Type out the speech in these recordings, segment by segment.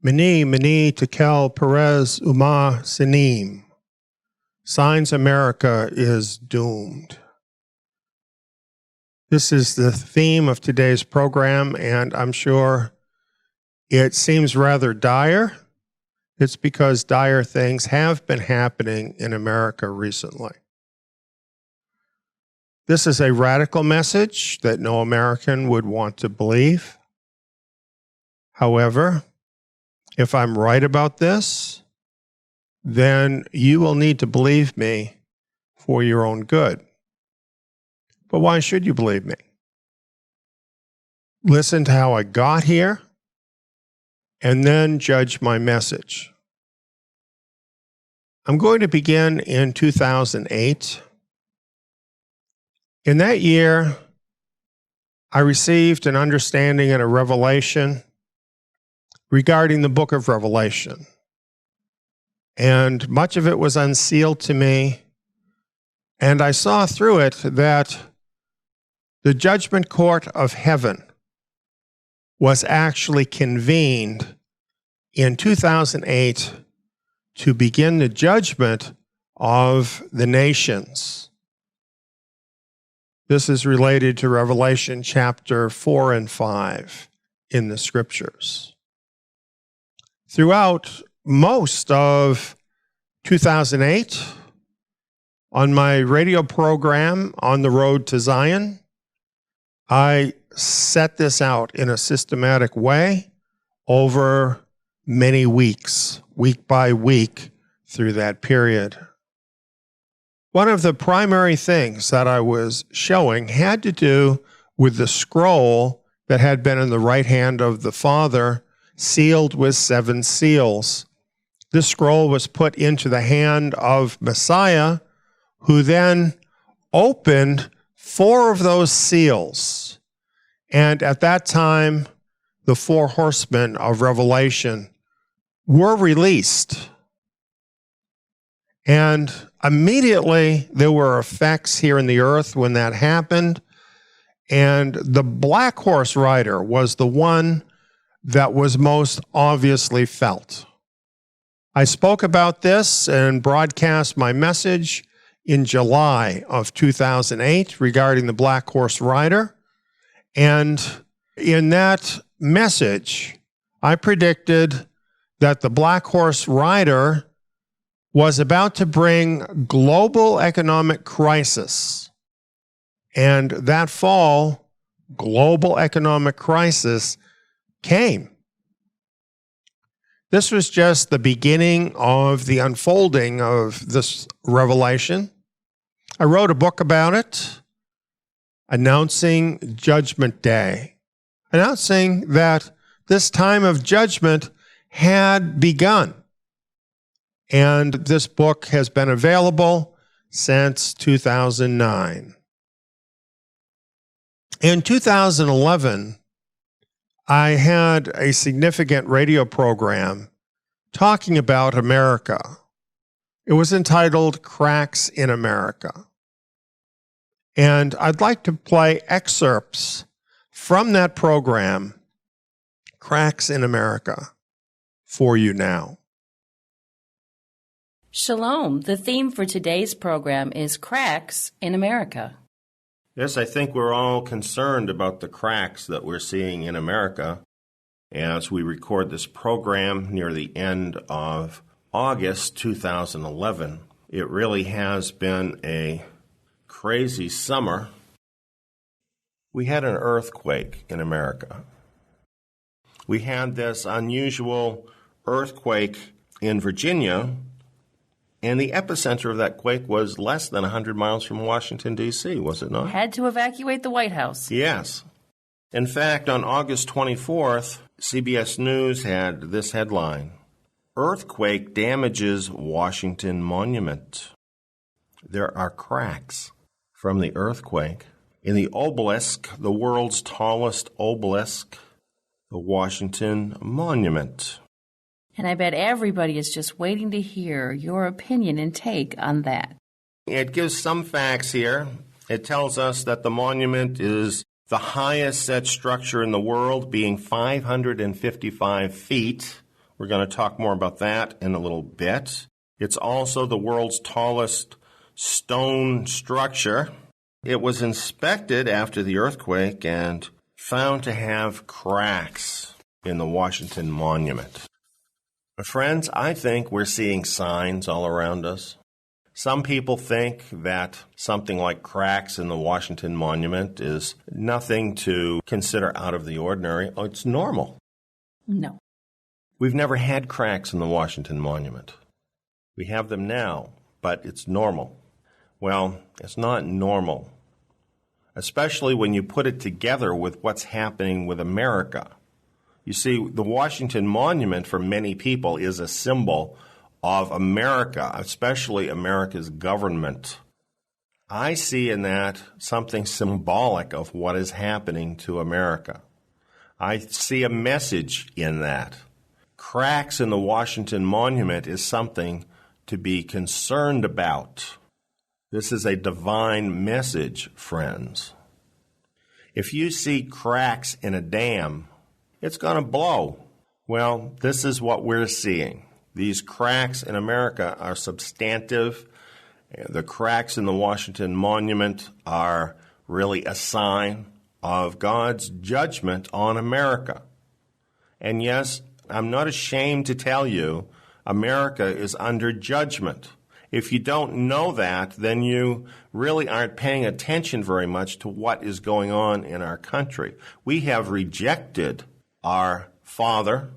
Mini tekel Perez Uma Sinim. Signs America is doomed. This is the theme of today's program, and I'm sure it seems rather dire. It's because dire things have been happening in America recently. This is a radical message that no American would want to believe. However, if I'm right about this, then you will need to believe me for your own good. But why should you believe me? Listen to how I got here, and then judge my message. I'm going to begin in 2008. In that year, I received an understanding and a revelation regarding the book of Revelation. And much of it was unsealed to me. And I saw through it that the judgment court of heaven was actually convened in 2008 to begin the judgment of the nations. This is related to Revelation chapter 4 and 5 in the scriptures. Throughout most of 2008, on my radio program, On the Road to Zion, I set this out in a systematic way over many weeks, week by week, through that period. One of the primary things that I was showing had to do with the scroll that had been in the right hand of the Father, sealed with 7 seals. This scroll was put into the hand of Messiah, who then opened 4 of those seals. And at that time, the 4 horsemen of Revelation were released. And immediately there were effects here in the earth when that happened. And the black horse rider was the one that was most obviously felt. I spoke about this and broadcast my message in July of 2008 regarding the black horse rider. And in that message, I predicted that the black horse rider was about to bring global economic crisis. And that fall, global economic crisis came. This was just the beginning of the unfolding of this revelation. I wrote a book about it, announcing Judgment Day, announcing that this time of judgment had begun. And this book has been available since 2009. In 2011, I had a significant radio program talking about America. It was entitled Cracks in America. And I'd like to play excerpts from that program, Cracks in America, for you now. Shalom. The theme for today's program is Cracks in America. Yes, I think we're all concerned about the cracks that we're seeing in America as we record this program near the end of August 2011. It really has been a crazy summer. We had an earthquake in America. We had this unusual earthquake in Virginia, and the epicenter of that quake was less than 100 miles from Washington, D.C., was it not? Had to evacuate the White House. Yes. In fact, on August 24th, CBS News had this headline: Earthquake damages Washington Monument. There are cracks from the earthquake in the obelisk, the world's tallest obelisk, the Washington Monument. And I bet everybody is just waiting to hear your opinion and take on that. It gives some facts here. It tells us that the monument is the highest such structure in the world, being 555 feet, We're going to talk more about that in a little bit. It's also the world's tallest stone structure. It was inspected after the earthquake and found to have cracks in the Washington Monument. Friends, I think we're seeing signs all around us. Some people think that something like cracks in the Washington Monument is nothing to consider out of the ordinary. Oh, it's normal. No. We've never had cracks in the Washington Monument. We have them now, but it's normal. Well, it's not normal, especially when you put it together with what's happening with America. You see, the Washington Monument for many people is a symbol of America, especially America's government. I see in that something symbolic of what is happening to America. I see a message in that. Cracks in the Washington Monument is something to be concerned about. This is a divine message, friends. If you see cracks in a dam, it's going to blow. Well, this is what we're seeing. These cracks in America are substantive. The cracks in the Washington Monument are really a sign of God's judgment on America. And yes, I'm not ashamed to tell you, America is under judgment. If you don't know that, then you really aren't paying attention very much to what is going on in our country. We have rejected our Father,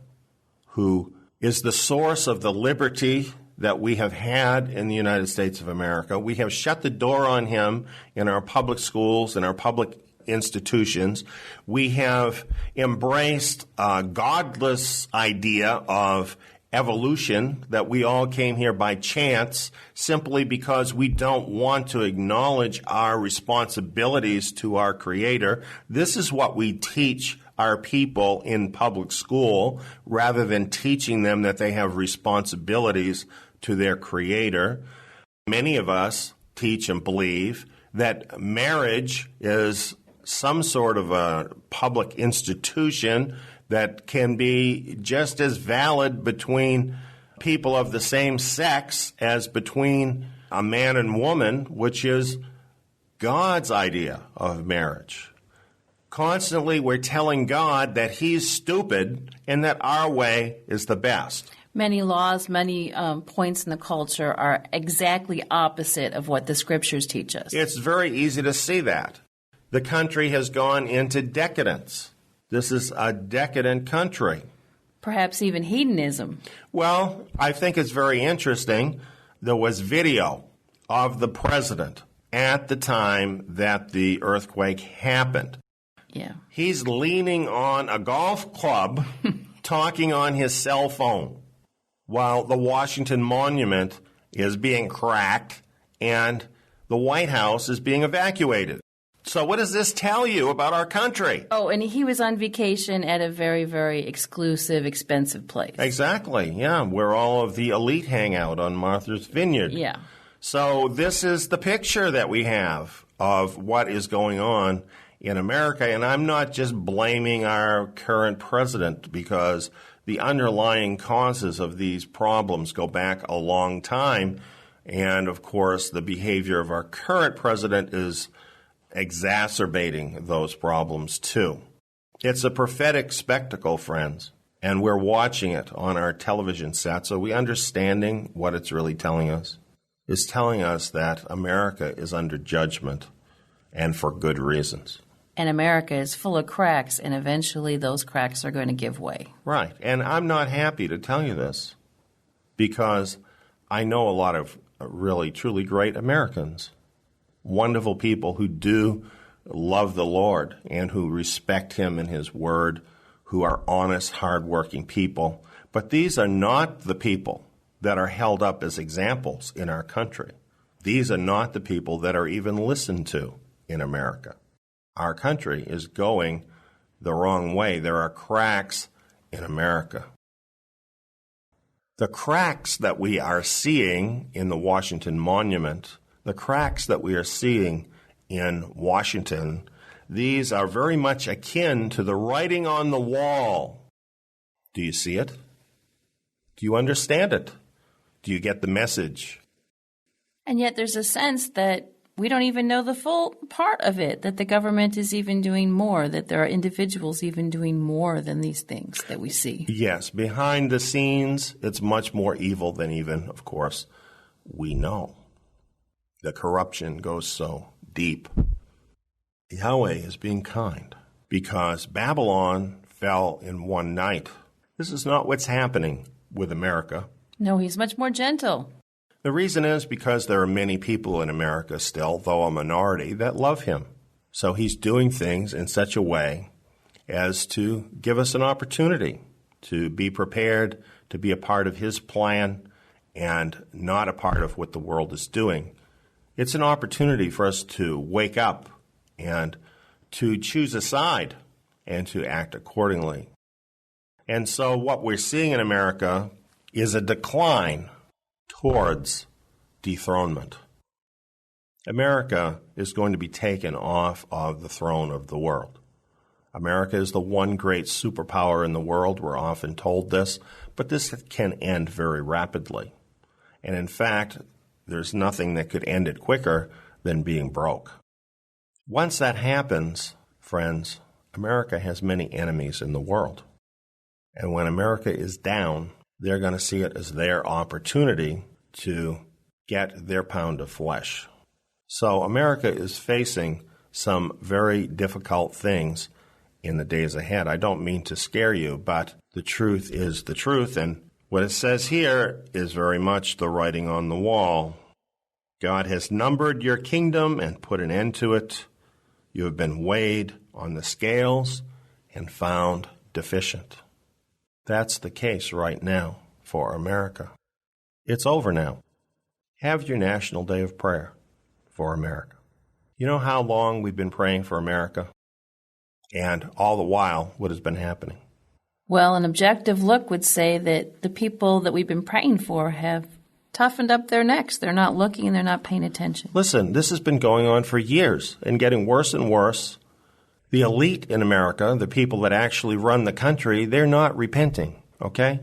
who is the source of the liberty that we have had in the United States of America. We have shut the door on him in our public schools, in our public institutions. We have embraced a godless idea of evolution, that we all came here by chance simply because we don't want to acknowledge our responsibilities to our Creator. This is what we teach our people in public school, rather than teaching them that they have responsibilities to their Creator. Many of us teach and believe that marriage is some sort of a public institution that can be just as valid between people of the same sex as between a man and woman, which is God's idea of marriage. Constantly, we're telling God that He's stupid and that our way is the best. Many laws, many points in the culture are exactly opposite of what the Scriptures teach us. It's very easy to see that. The country has gone into decadence. This is a decadent country. Perhaps even hedonism. Well, I think it's very interesting. There was video of the president at the time that the earthquake happened. Yeah. He's leaning on a golf club, talking on his cell phone, while the Washington Monument is being cracked and the White House is being evacuated. So what does this tell you about our country? Oh, and he was on vacation at a very, very exclusive, expensive place. Exactly, yeah, where all of the elite hang out on Martha's Vineyard. Yeah. So this is the picture that we have of what is going on in America. And I'm not just blaming our current president, because the underlying causes of these problems go back a long time. And, of course, the behavior of our current president is exacerbating those problems too. It's a prophetic spectacle, friends, and we're watching it on our television sets. Are we understanding what it's really telling us? It's telling us that America is under judgment, and for good reasons. And America is full of cracks, and eventually those cracks are going to give way. Right. And I'm not happy to tell you this, because I know a lot of really, truly great Americans. Wonderful people who do love the Lord and who respect Him and His Word, who are honest, hardworking people. But these are not the people that are held up as examples in our country. These are not the people that are even listened to in America. Our country is going the wrong way. There are cracks in America. The cracks that we are seeing in the Washington Monument, the cracks that we are seeing in Washington, these are very much akin to the writing on the wall. Do you see it? Do you understand it? Do you get the message? And yet there's a sense that we don't even know the full part of it, that the government is even doing more, that there are individuals even doing more than these things that we see. Yes, behind the scenes, it's much more evil than even, of course, we know. The corruption goes so deep. Yahweh is being kind because Babylon fell in one night. This is not what's happening with America. No, he's much more gentle. The reason is because there are many people in America still, though a minority, that love him. So he's doing things in such a way as to give us an opportunity to be prepared to be a part of his plan and not a part of what the world is doing. It's an opportunity for us to wake up and to choose a side and to act accordingly. And so what we're seeing in America is a decline towards dethronement. America is going to be taken off of the throne of the world. America is the one great superpower in the world. We're often told this, but this can end very rapidly. And in fact, there's nothing that could end it quicker than being broke. Once that happens, friends, America has many enemies in the world. And when America is down, they're going to see it as their opportunity to get their pound of flesh. So America is facing some very difficult things in the days ahead. I don't mean to scare you, but the truth is the truth. And what it says here is very much the writing on the wall. God has numbered your kingdom and put an end to it. You have been weighed on the scales and found deficient. That's the case right now for America. It's over now. Have your National Day of Prayer for America. You know how long we've been praying for America? And all the while, what has been happening? Well, an objective look would say that the people that we've been praying for have toughened up their necks. They're not looking and they're not paying attention. Listen, this has been going on for years and getting worse and worse. The elite in America, the people that actually run the country, they're not repenting, okay?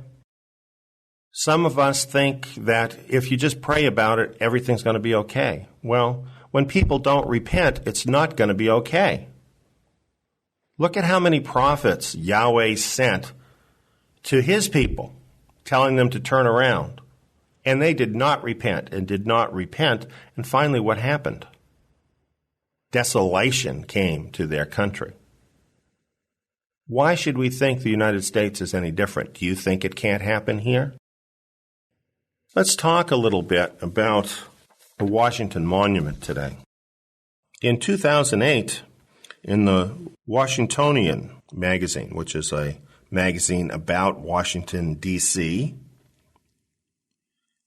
Some of us think that if you just pray about it, everything's going to be okay. Well, when people don't repent, it's not going to be okay. Look at how many prophets Yahweh sent to his people, telling them to turn around. And they did not repent and did not repent. And finally, what happened? Desolation came to their country. Why should we think the United States is any different? Do you think it can't happen here? Let's talk a little bit about the Washington Monument today. In 2008, in the Washingtonian magazine, which is a magazine about Washington, D.C.,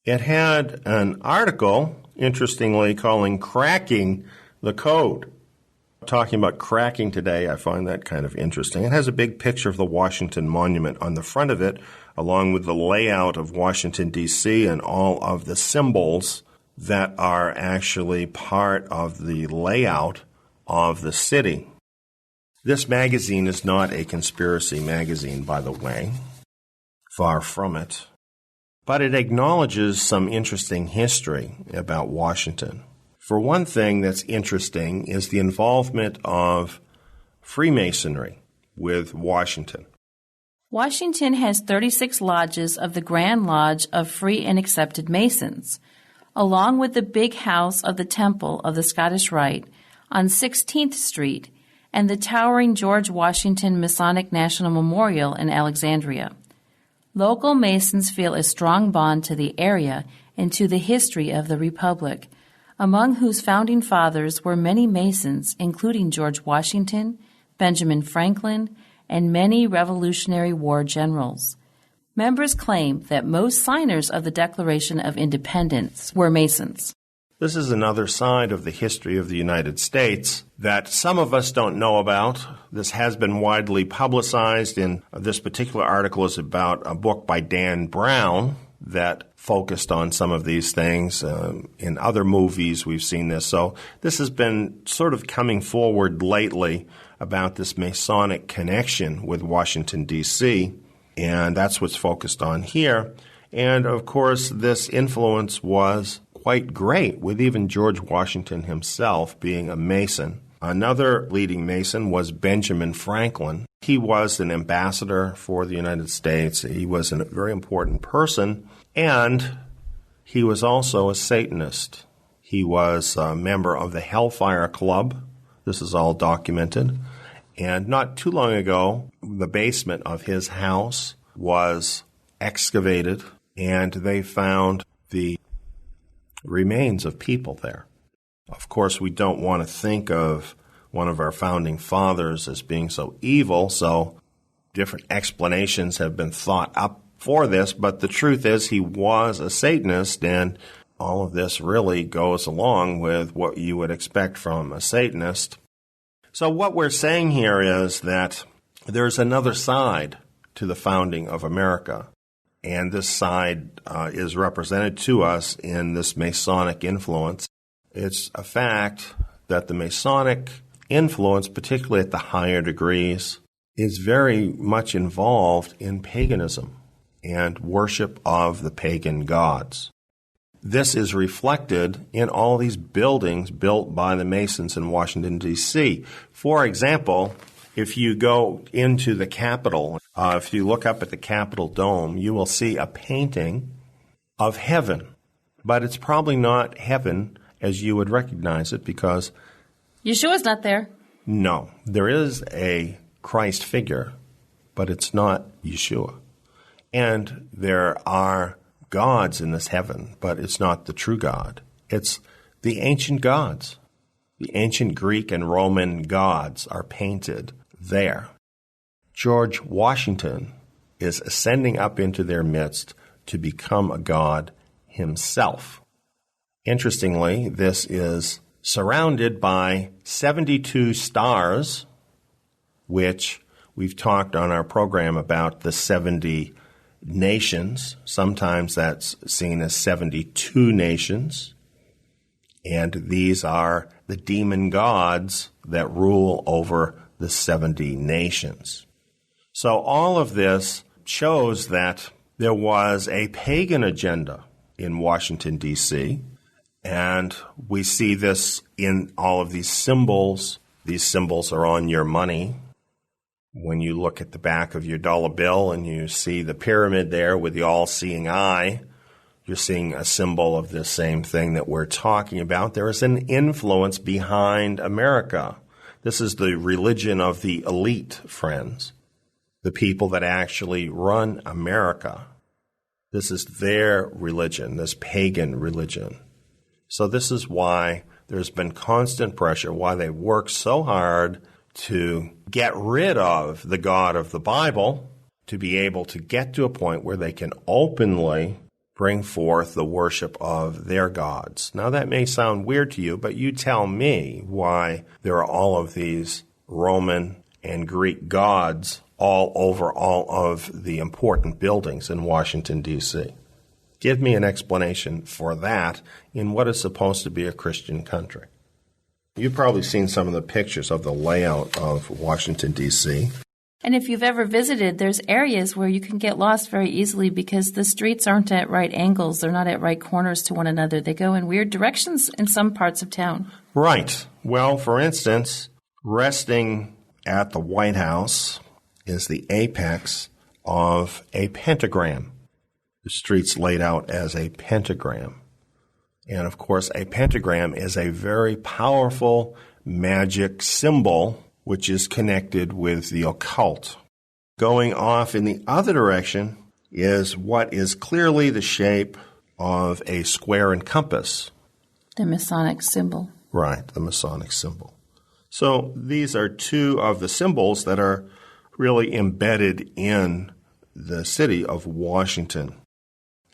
it had an article, interestingly, calling Cracking the Code. Talking about cracking today, I find that kind of interesting. It has a big picture of the Washington Monument on the front of it, along with the layout of Washington, D.C., and all of the symbols that are actually part of the layout of the city. This magazine is not a conspiracy magazine, by the way. Far from it. But it acknowledges some interesting history about Washington. For one thing that's interesting is the involvement of Freemasonry with Washington. Washington has 36 lodges of the Grand Lodge of Free and Accepted Masons, along with the Big House of the Temple of the Scottish Rite on 16th Street and the towering George Washington Masonic National Memorial in Alexandria. Local Masons feel a strong bond to the area and to the history of the Republic, among whose founding fathers were many Masons, including George Washington, Benjamin Franklin, and many Revolutionary War generals. Members claim that most signers of the Declaration of Independence were Masons. This is another side of the history of the United States that some of us don't know about. This has been widely publicized, and this particular article is about a book by Dan Brown that focused on some of these things. In other movies, we've seen this. So this has been sort of coming forward lately about this Masonic connection with Washington, D.C., and that's what's focused on here. And, of course, this influence was quite great, with even George Washington himself being a Mason. Another leading Mason was Benjamin Franklin. He was an ambassador for the United States. He was a very important person, and he was also a Satanist. He was a member of the Hellfire Club. This is all documented. And not too long ago, the basement of his house was excavated, and they found the remains of people there. Of course, we don't want to think of one of our founding fathers as being so evil, so different explanations have been thought up for this, but the truth is he was a Satanist, and all of this really goes along with what you would expect from a Satanist. So what we're saying here is that there's another side to the founding of America, and this side is represented to us in this Masonic influence. It's a fact that the Masonic influence, particularly at the higher degrees, is very much involved in paganism and worship of the pagan gods. This is reflected in all these buildings built by the Masons in Washington, D.C. For example, if you go into the Capitol, if you look up at the Capitol Dome, you will see a painting of heaven. But it's probably not heaven as you would recognize it, because Yeshua's not there. No, there is a Christ figure, but it's not Yeshua. And there are gods in this heaven, but it's not the true God. It's the ancient gods. The ancient Greek and Roman gods are painted there. George Washington is ascending up into their midst to become a god himself. Interestingly, this is surrounded by 72 stars, which we've talked on our program about the 70 nations. Sometimes that's seen as 72 nations. And these are the demon gods that rule over the 70 nations. So all of this shows that there was a pagan agenda in Washington, D.C., and we see this in all of these symbols. These symbols are on your money. When you look at the back of your dollar bill and you see the pyramid there with the all-seeing eye, you're seeing a symbol of this same thing that we're talking about. There is an influence behind America. This is the religion of the elite, friends, the people that actually run America. This is their religion, this pagan religion. So this is why there's been constant pressure, why they work so hard to get rid of the God of the Bible, to be able to get to a point where they can openly bring forth the worship of their gods. Now, that may sound weird to you, but you tell me why there are all of these Roman and Greek gods all over all of the important buildings in Washington, D.C. Give me an explanation for that in what is supposed to be a Christian country. You've probably seen some of the pictures of the layout of Washington, D.C. And if you've ever visited, there's areas where you can get lost very easily because the streets aren't at right angles. They're not at right corners to one another. They go in weird directions in some parts of town. Right. Well, for instance, resting at the White House is the apex of a pentagram. The street's laid out as a pentagram. And, of course, a pentagram is a very powerful magic symbol which is connected with the occult. Going off in the other direction is what is clearly the shape of a square and compass. The Masonic symbol. Right, the Masonic symbol. So these are two of the symbols that are really embedded in the city of Washington.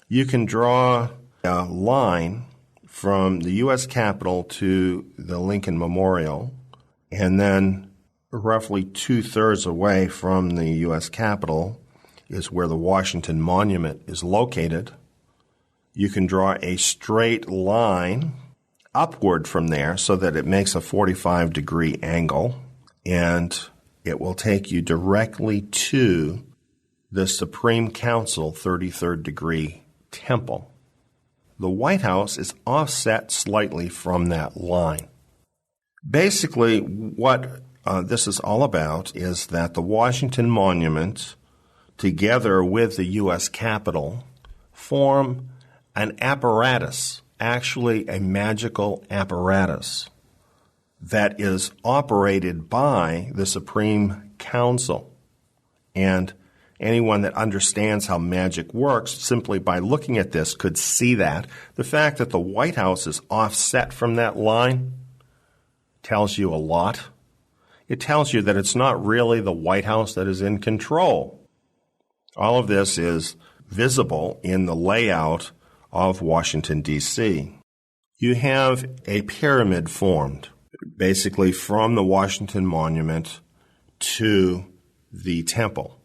You can draw a line from the U.S. Capitol to the Lincoln Memorial, and then roughly 2/3 away from the U.S. Capitol is where the Washington Monument is located. You can draw a straight line upward from there so that it makes a 45-degree angle, and it will take you directly to the Supreme Council 33rd degree temple. The White House is offset slightly from that line. Basically, what this is all about is that the Washington Monument, together with the U.S. Capitol, form an apparatus, actually a magical apparatus, that is operated by the Supreme Council. And anyone that understands how magic works, simply by looking at this, could see that. The fact that the White House is offset from that line tells you a lot. It tells you that it's not really the White House that is in control. All of this is visible in the layout of Washington, D.C. You have a pyramid formed, basically from the Washington Monument to the temple.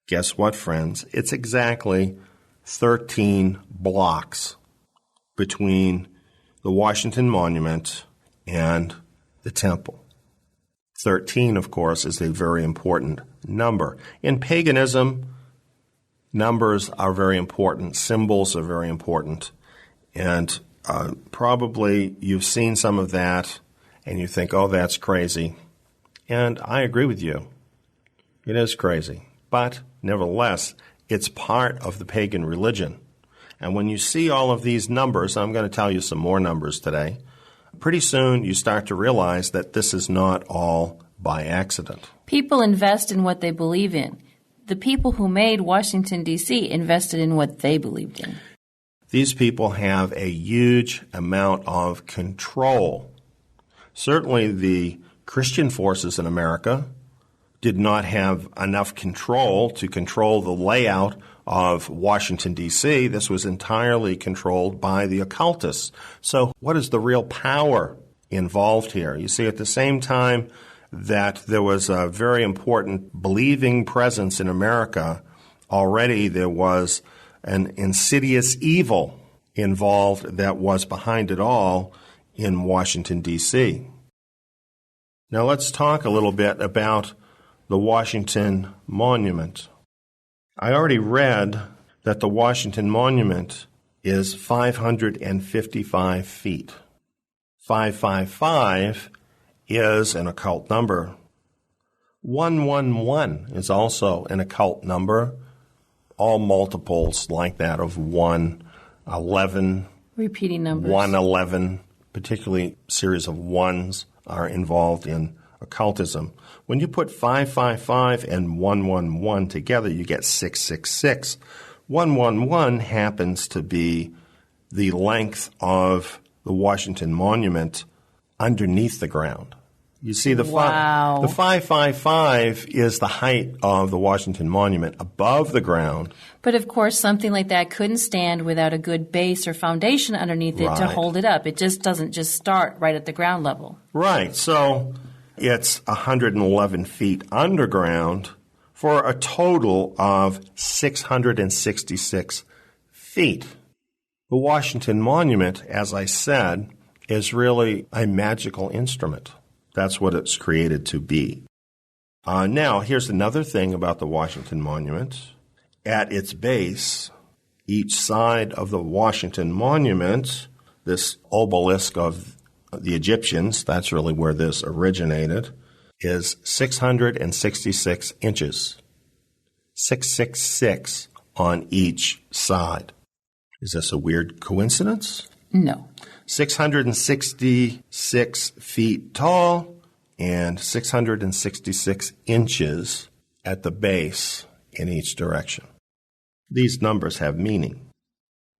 Guess what, friends? It's exactly 13 blocks between the Washington Monument and the temple. 13, of course, is a very important number. In paganism, numbers are very important. Symbols are very important. And probably you've seen some of that and you think, oh, that's crazy. And I agree with you. It is crazy. But nevertheless, it's part of the pagan religion. And when you see all of these numbers, I'm going to tell you some more numbers today, pretty soon you start to realize that this is not all by accident. People invest in what they believe in. The people who made Washington, D.C. invested in what they believed in. These people have a huge amount of control. Certainly the Christian forces in America did not have enough control to control the layout of Washington, D.C. This was entirely controlled by the occultists. So what is the real power involved here? You see, at the same time that there was a very important believing presence in America, already there was an insidious evil involved that was behind it all in Washington, D.C. Now let's talk a little bit about the Washington Monument. I already read that the Washington Monument is 555 feet. 555 is an occult number. 111 is also an occult number. All multiples like that of 1, 11, repeating numbers. 111, particularly series of ones are involved in occultism. When you put 555 and 111 together, you get 666. 111 happens to be the length of the Washington Monument underneath the ground. You see, the 555 is the height of the Washington Monument above the ground. But of course, something like that couldn't stand without a good base or foundation underneath it to hold it up. It just doesn't just start right at the ground level. Right. So it's 111 feet underground for a total of 666 feet. The Washington Monument, as I said, is really a magical instrument. That's what it's created to be. Now, here's another thing about the Washington Monument. At its base, each side of the Washington Monument, this obelisk of the Egyptians, that's really where this originated, is 666 inches. 666 on each side. Is this a weird coincidence? No. 666 feet tall and 666 inches at the base in each direction. These numbers have meaning.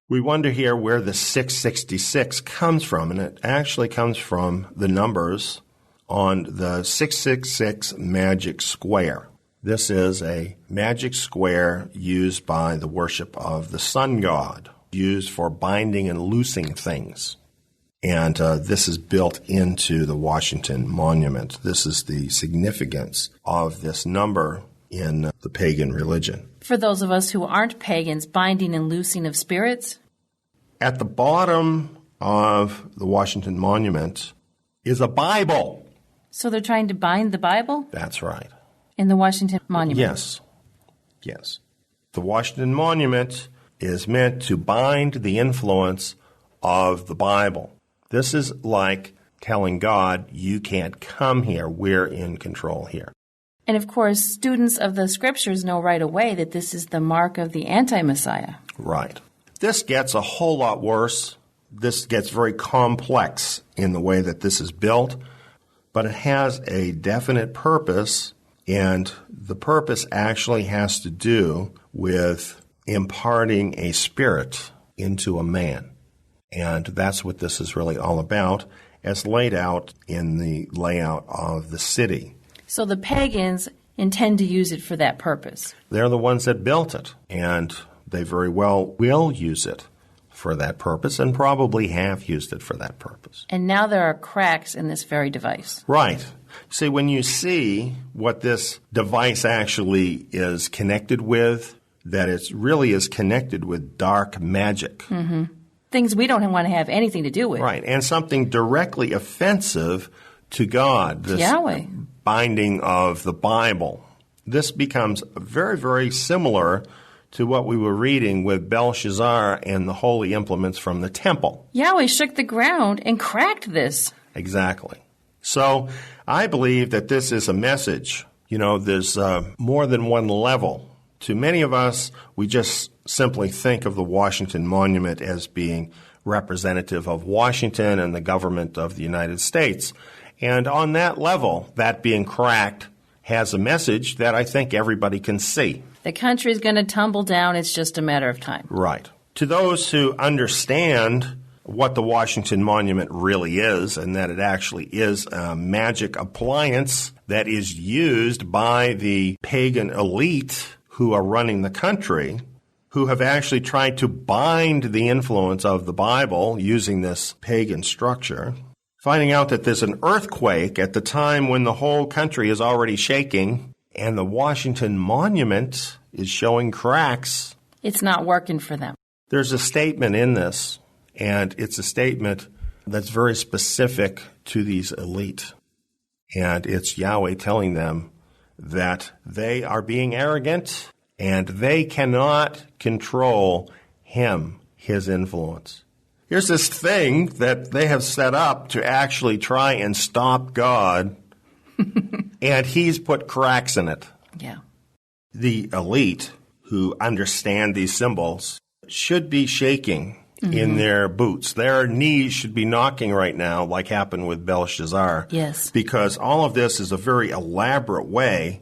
We wonder here where the 666 comes from, and it actually comes from the numbers on the 666 magic square. This is a magic square used by the worship of the sun god, used for binding and loosing things. And this is built into the Washington Monument. This is the significance of this number in the pagan religion. For those of us who aren't pagans, binding and loosing of spirits? At the bottom of the Washington Monument is a Bible. So they're trying to bind the Bible? That's right. In the Washington Monument? Yes. The Washington Monument is meant to bind the influence of the Bible. This is like telling God, you can't come here. We're in control here. And of course, students of the scriptures know right away that this is the mark of the anti-Messiah. Right. This gets a whole lot worse. This gets very complex in the way that this is built, but it has a definite purpose, and the purpose actually has to do with imparting a spirit into a man. And that's what this is really all about, as laid out in the layout of the city. So the pagans intend to use it for that purpose. They're the ones that built it, and they very well will use it for that purpose and probably have used it for that purpose. And now there are cracks in this very device. Right. See, when you see what this device actually is connected with, that it really is connected with dark magic. Mm-hmm. Things we don't want to have anything to do with. Right, and something directly offensive to God, this Yahweh. Binding of the Bible. This becomes very, very similar to what we were reading with Belshazzar and the holy implements from the temple. Yahweh shook the ground and cracked this. Exactly. So I believe that this is a message. You know, there's more than one level. To many of us, we just simply think of the Washington Monument as being representative of Washington and the government of the United States. And on that level, that being cracked has a message that I think everybody can see. The country's going to tumble down. It's just a matter of time. Right. To those who understand what the Washington Monument really is, and that it actually is a magic appliance that is used by the pagan elite who are running the country, who have actually tried to bind the influence of the Bible using this pagan structure, finding out that there's an earthquake at the time when the whole country is already shaking, and the Washington Monument is showing cracks. It's not working for them. There's a statement in this, and it's a statement that's very specific to these elite. And it's Yahweh telling them that they are being arrogant and they cannot control him, his influence. Here's this thing that they have set up to actually try and stop God, and he's put cracks in it. Yeah. The elite who understand these symbols should be shaking in their boots. Their knees should be knocking right now, like happened with Belshazzar. Yes. Because all of this is a very elaborate way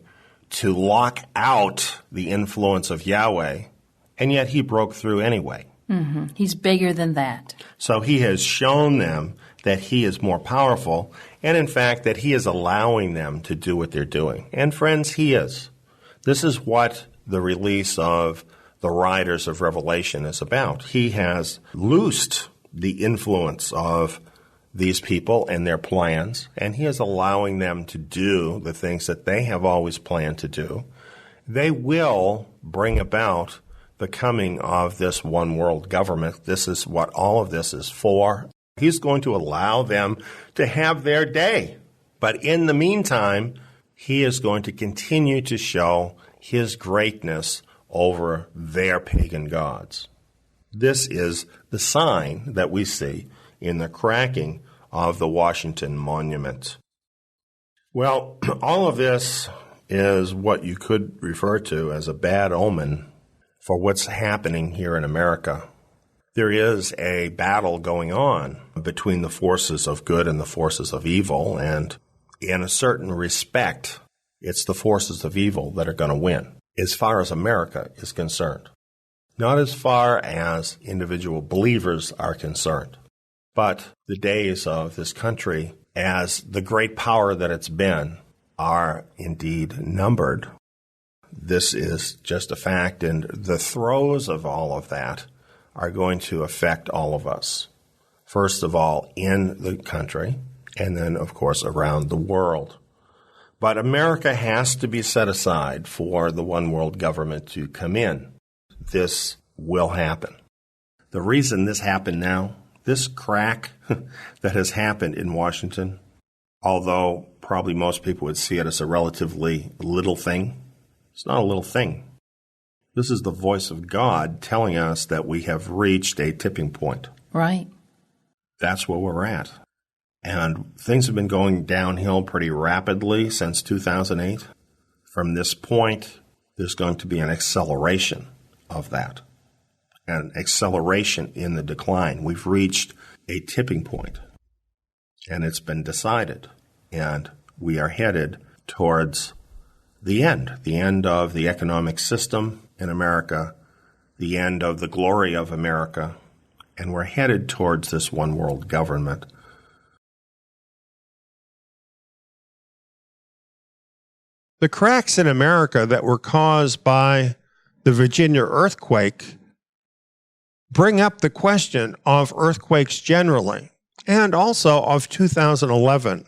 to lock out the influence of Yahweh, and yet he broke through anyway. Mm-hmm. He's bigger than that. So he has shown them that he is more powerful, and in fact that he is allowing them to do what they're doing. And friends, he is. This is what the release of the Riders of Revelation is about. He has loosed the influence of these people and their plans, and he is allowing them to do the things that they have always planned to do. They will bring about the coming of this one world government. This is what all of this is for. He's going to allow them to have their day. But in the meantime, he is going to continue to show his greatness over their pagan gods. This is the sign that we see in the cracking of the Washington Monument. Well, all of this is what you could refer to as a bad omen for what's happening here in America. There is a battle going on between the forces of good and the forces of evil, and in a certain respect, it's the forces of evil that are going to win, as far as America is concerned. Not as far as individual believers are concerned, but the days of this country, as the great power that it's been, are indeed numbered. This is just a fact, and the throes of all of that are going to affect all of us. First of all, in the country, and then, of course, around the world. But America has to be set aside for the one world government to come in. This will happen. The reason this happened now, this crack that has happened in Washington, although probably most people would see it as a relatively little thing, it's not a little thing. This is the voice of God telling us that we have reached a tipping point. Right. That's where we're at. And things have been going downhill pretty rapidly since 2008. From this point, there's going to be an acceleration of that, an acceleration in the decline. We've reached a tipping point, and it's been decided, and we are headed towards the end of the economic system in America, the end of the glory of America, and we're headed towards this one world government. The cracks in America that were caused by the Virginia earthquake bring up the question of earthquakes generally, and also of 2011.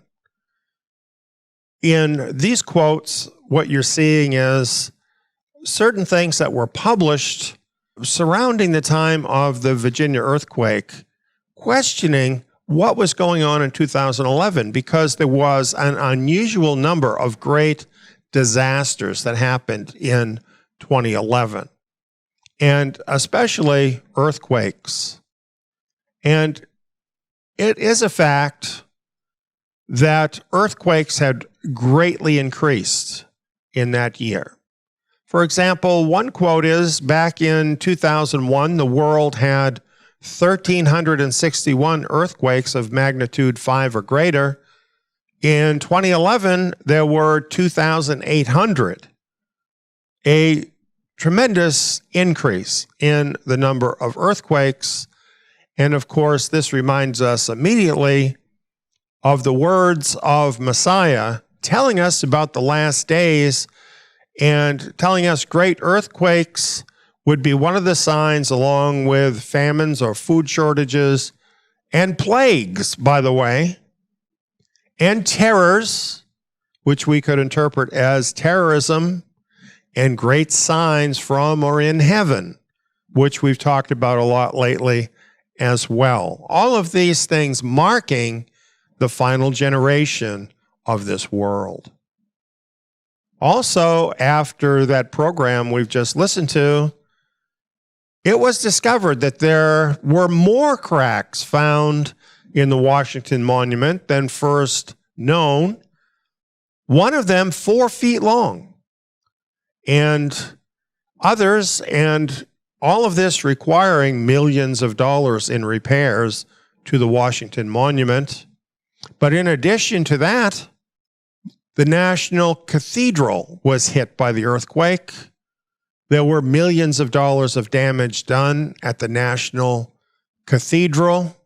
In these quotes, what you're seeing is certain things that were published surrounding the time of the Virginia earthquake, questioning what was going on in 2011, because there was an unusual number of great disasters that happened in 2011, and especially earthquakes. And it is a fact that earthquakes had greatly increased in that year. For example, one quote is, back in 2001, the world had 1,361 earthquakes of magnitude 5 or greater. In 2011, there were 2,800, a tremendous increase in the number of earthquakes. And of course, this reminds us immediately of the words of Messiah telling us about the last days and telling us great earthquakes would be one of the signs, along with famines or food shortages and plagues, by the way, and terrors, which we could interpret as terrorism, and great signs from or in heaven, which we've talked about a lot lately as well. All of these things marking the final generation of this world. Also, after that program we've just listened to, it was discovered that there were more cracks found in the Washington Monument than first known. One of them 4 feet long, and others, and all of this requiring millions of dollars in repairs to the Washington Monument. But in addition to that, the National Cathedral was hit by the earthquake. There were millions of dollars of damage done at the National Cathedral.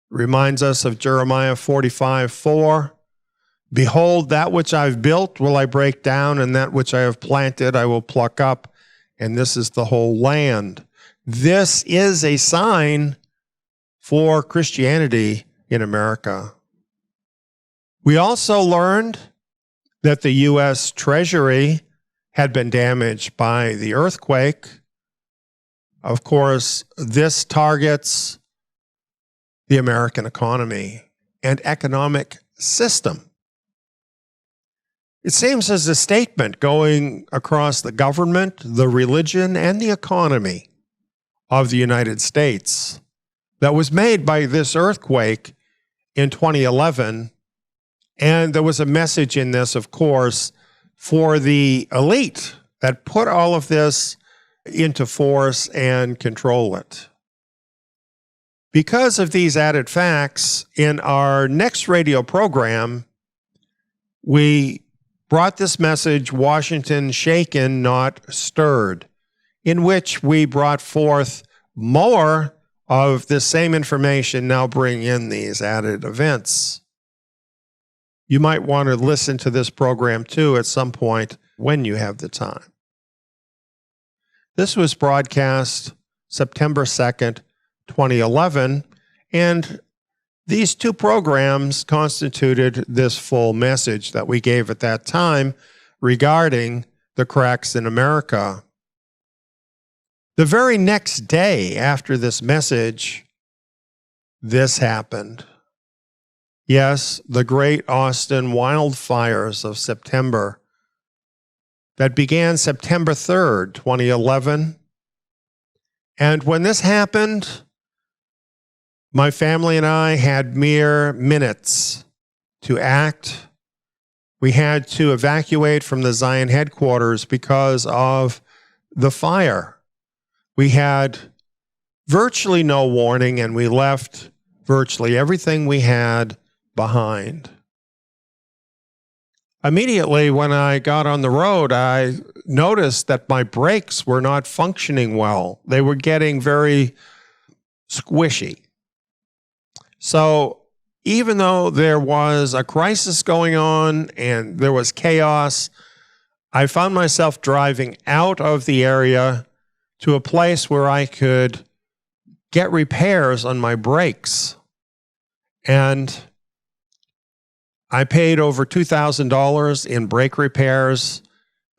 Reminds us of Jeremiah 45:4. Behold, that which I've built will I break down, and that which I have planted I will pluck up, and this is the whole land. This is a sign for Christianity in America. We also learned that the U.S. Treasury had been damaged by the earthquake. Of course, this targets the American economy and economic system. It seems as a statement going across the government, the religion, and the economy of the United States that was made by this earthquake in 2011. And there was a message in this, of course, for the elite that put all of this into force and control it. Because of these added facts, in our next radio program, we brought this message, Washington Shaken, Not Stirred, in which we brought forth more of the same information, now bring in these added events. You might want to listen to this program too at some point when you have the time. This was broadcast September 2nd, 2011, and these two programs constituted this full message that we gave at that time regarding the cracks in America. The very next day after this message, this happened. Yes, the great Austin wildfires of September that began September 3rd, 2011. And when this happened, my family and I had mere minutes to act. We had to evacuate from the Zion headquarters because of the fire. We had virtually no warning, and we left virtually everything we had behind. Immediately when I got on the road, I noticed that my brakes were not functioning well. They were getting very squishy. So even though there was a crisis going on and there was chaos, I found myself driving out of the area to a place where I could get repairs on my brakes. And I paid over $2,000 in brake repairs,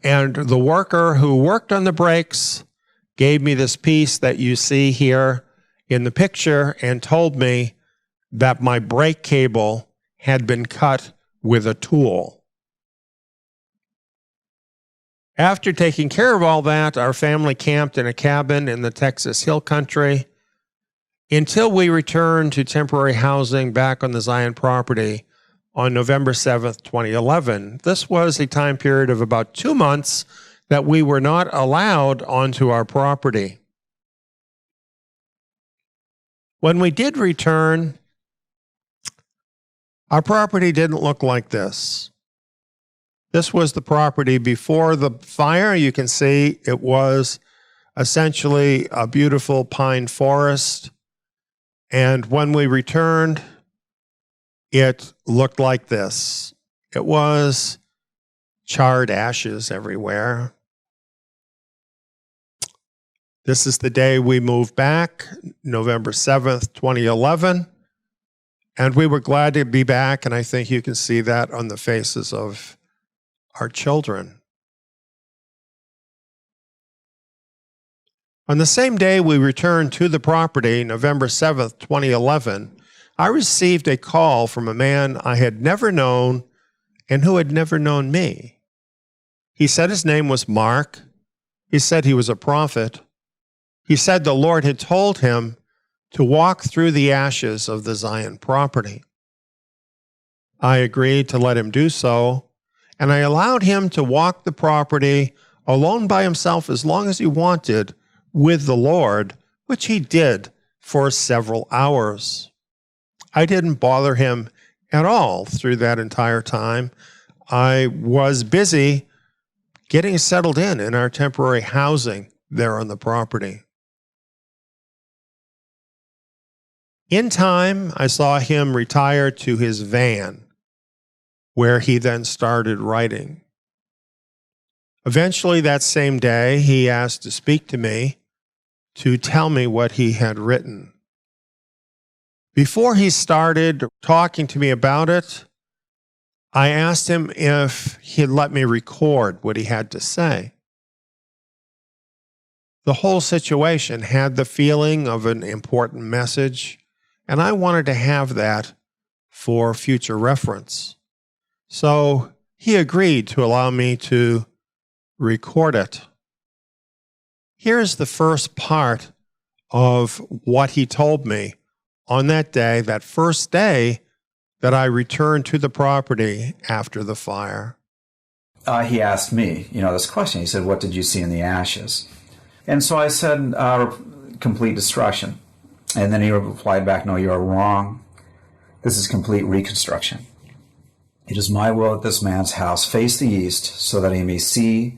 and the worker who worked on the brakes gave me this piece that you see here in the picture and told me that my brake cable had been cut with a tool. After taking care of all that, our family camped in a cabin in the Texas Hill Country until we returned to temporary housing back on the Zion property on November 7th, 2011. This was a time period of about 2 months that we were not allowed onto our property. When we did return, our property didn't look like this. This was the property before the fire. You can see it was essentially a beautiful pine forest. And when we returned, it looked like this. It was charred ashes everywhere. This is the day we moved back, November 7th, 2011. And we were glad to be back, and I think you can see that on the faces of our children. On the same day we returned to the property, November 7th, 2011, I received a call from a man I had never known and who had never known me. He said his name was Mark. He said he was a prophet. He said the Lord had told him to walk through the ashes of the Zion property. I agreed to let him do so, and I allowed him to walk the property alone by himself as long as he wanted with the Lord, which he did for several hours. I didn't bother him at all through that entire time. I was busy getting settled in our temporary housing there on the property. In time, I saw him retire to his van, where he then started writing. Eventually, that same day, he asked to speak to me to tell me what he had written. Before he started talking to me about it, I asked him if he'd let me record what he had to say. The whole situation had the feeling of an important message, and I wanted to have that for future reference. So he agreed to allow me to record it. Here's the first part of what he told me on that day, that first day that I returned to the property after the fire. He asked me, this question. He said, "What did you see in the ashes?" And so I said, complete destruction. And then he replied back, "No, you're wrong. This is complete reconstruction. It is my will that this man's house face the east, so that he may see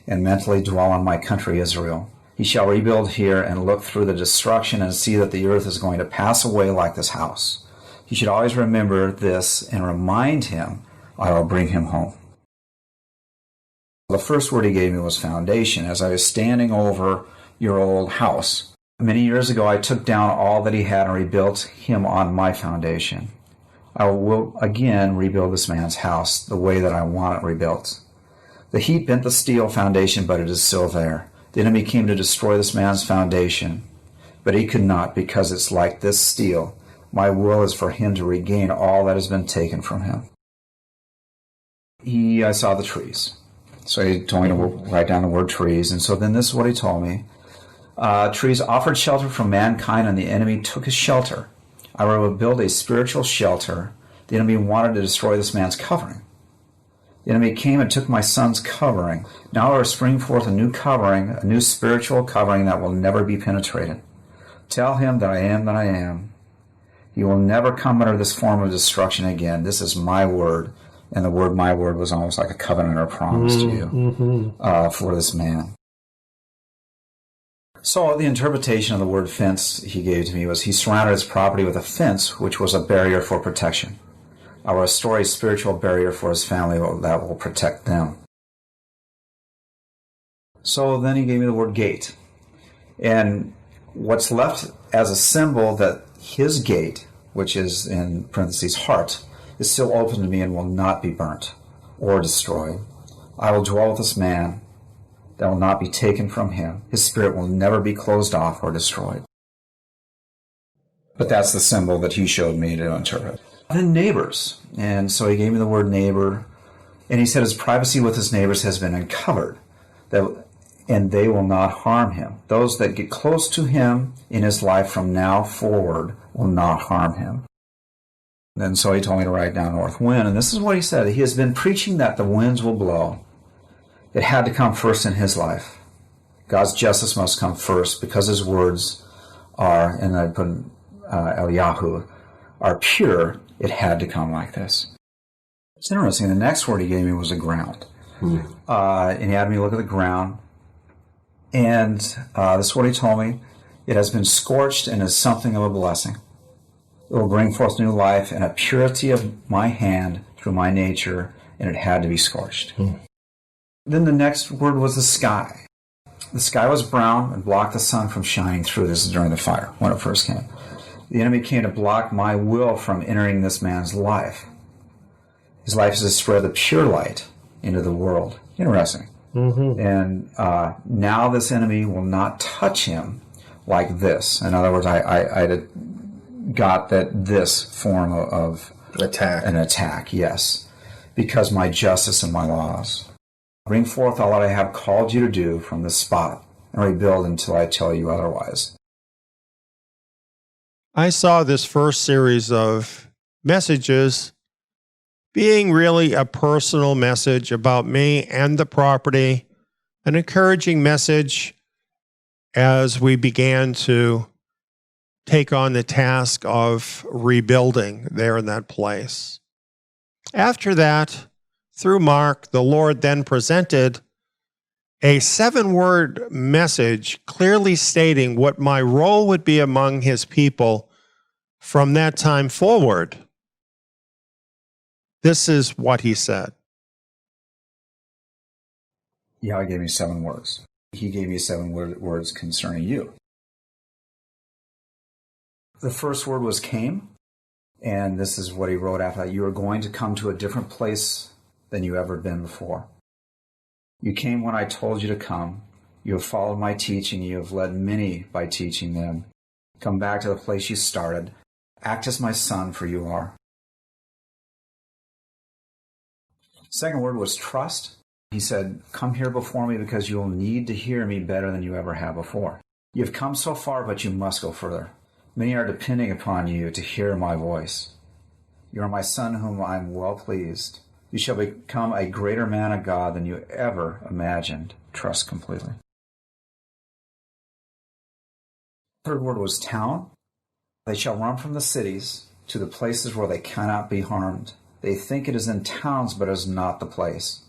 and mentally dwell on my country Israel. He shall rebuild here and look through the destruction and see that the earth is going to pass away like this house. He should always remember this and remind him, I will bring him home." The first word he gave me was foundation. As I was standing over your old house, many years ago, I took down all that he had and rebuilt him on my foundation. I will again rebuild this man's house the way that I want it rebuilt. The heat bent the steel foundation, but it is still there. The enemy came to destroy this man's foundation, but he could not, because it's like this steel. My will is for him to regain all that has been taken from him. I saw the trees. So he told me to write down the word trees. And so then this is what he told me. Trees offered shelter from mankind, and the enemy took his shelter. I will build a spiritual shelter. The enemy wanted to destroy this man's covering. The enemy came and took my son's covering. Now I will spring forth a new covering, a new spiritual covering that will never be penetrated. Tell him that I am that I am. He will never come under this form of destruction again. This is my word. And the word, my word, was almost like a covenant or promise to you for this man. So the interpretation of the word fence he gave to me was he surrounded his property with a fence, which was a barrier for protection. I will restore a spiritual barrier for his family that will protect them. So then he gave me the word gate. And what's left as a symbol that his gate, which is in parentheses heart, is still open to me and will not be burnt or destroyed. I will dwell with this man that will not be taken from him. His spirit will never be closed off or destroyed. But that's the symbol that he showed me to interpret. Then neighbors. And so he gave me the word neighbor. And he said his privacy with his neighbors has been uncovered, and they will not harm him. Those that get close to him in his life from now forward will not harm him. And so he told me to write down north wind. And this is what he said. He has been preaching that the winds will blow. It had to come first in his life. God's justice must come first because his words are, and I put Eliyahu, are pure. It had to come like this. It's interesting. The next word he gave me was the ground. And he had me look at the ground. And this is what he told me. It has been scorched and is something of a blessing. It will bring forth new life and a purity of my hand through my nature, and it had to be scorched. Then the next word was the sky. The sky was brown and blocked the sun from shining through. This is during the fire, when it first came. The enemy came to block my will from entering this man's life. His life is to spread the pure light into the world. Interesting. And now this enemy will not touch him like this. In other words, I got that this form of an attack, yes, because my justice and my laws. Bring forth all that I have called you to do from this spot, and rebuild until I tell you otherwise. I saw this first series of messages being really a personal message about me and the property, an encouraging message as we began to take on the task of rebuilding there in that place. After that, through Mark, the Lord then presented a 7-word message clearly stating what my role would be among his people from that time forward. This is what he said. Yahweh gave me 7 words. He gave me 7 words concerning you. The first word was came, and this is what he wrote after that. You are going to come to a different place than you ever been before. You came when I told you to come. You have followed my teaching. You have led many by teaching them. Come back to the place you started. Act as my son, for you are. Second word was trust. He said, come here before me because you will need to hear me better than you ever have before. You have come so far, but you must go further. Many are depending upon you to hear my voice. You are my son whom I am well pleased. You shall become a greater man of God than you ever imagined. Trust completely. Third word was town. They shall run from the cities to the places where they cannot be harmed. They think it is in towns, but it is not the place.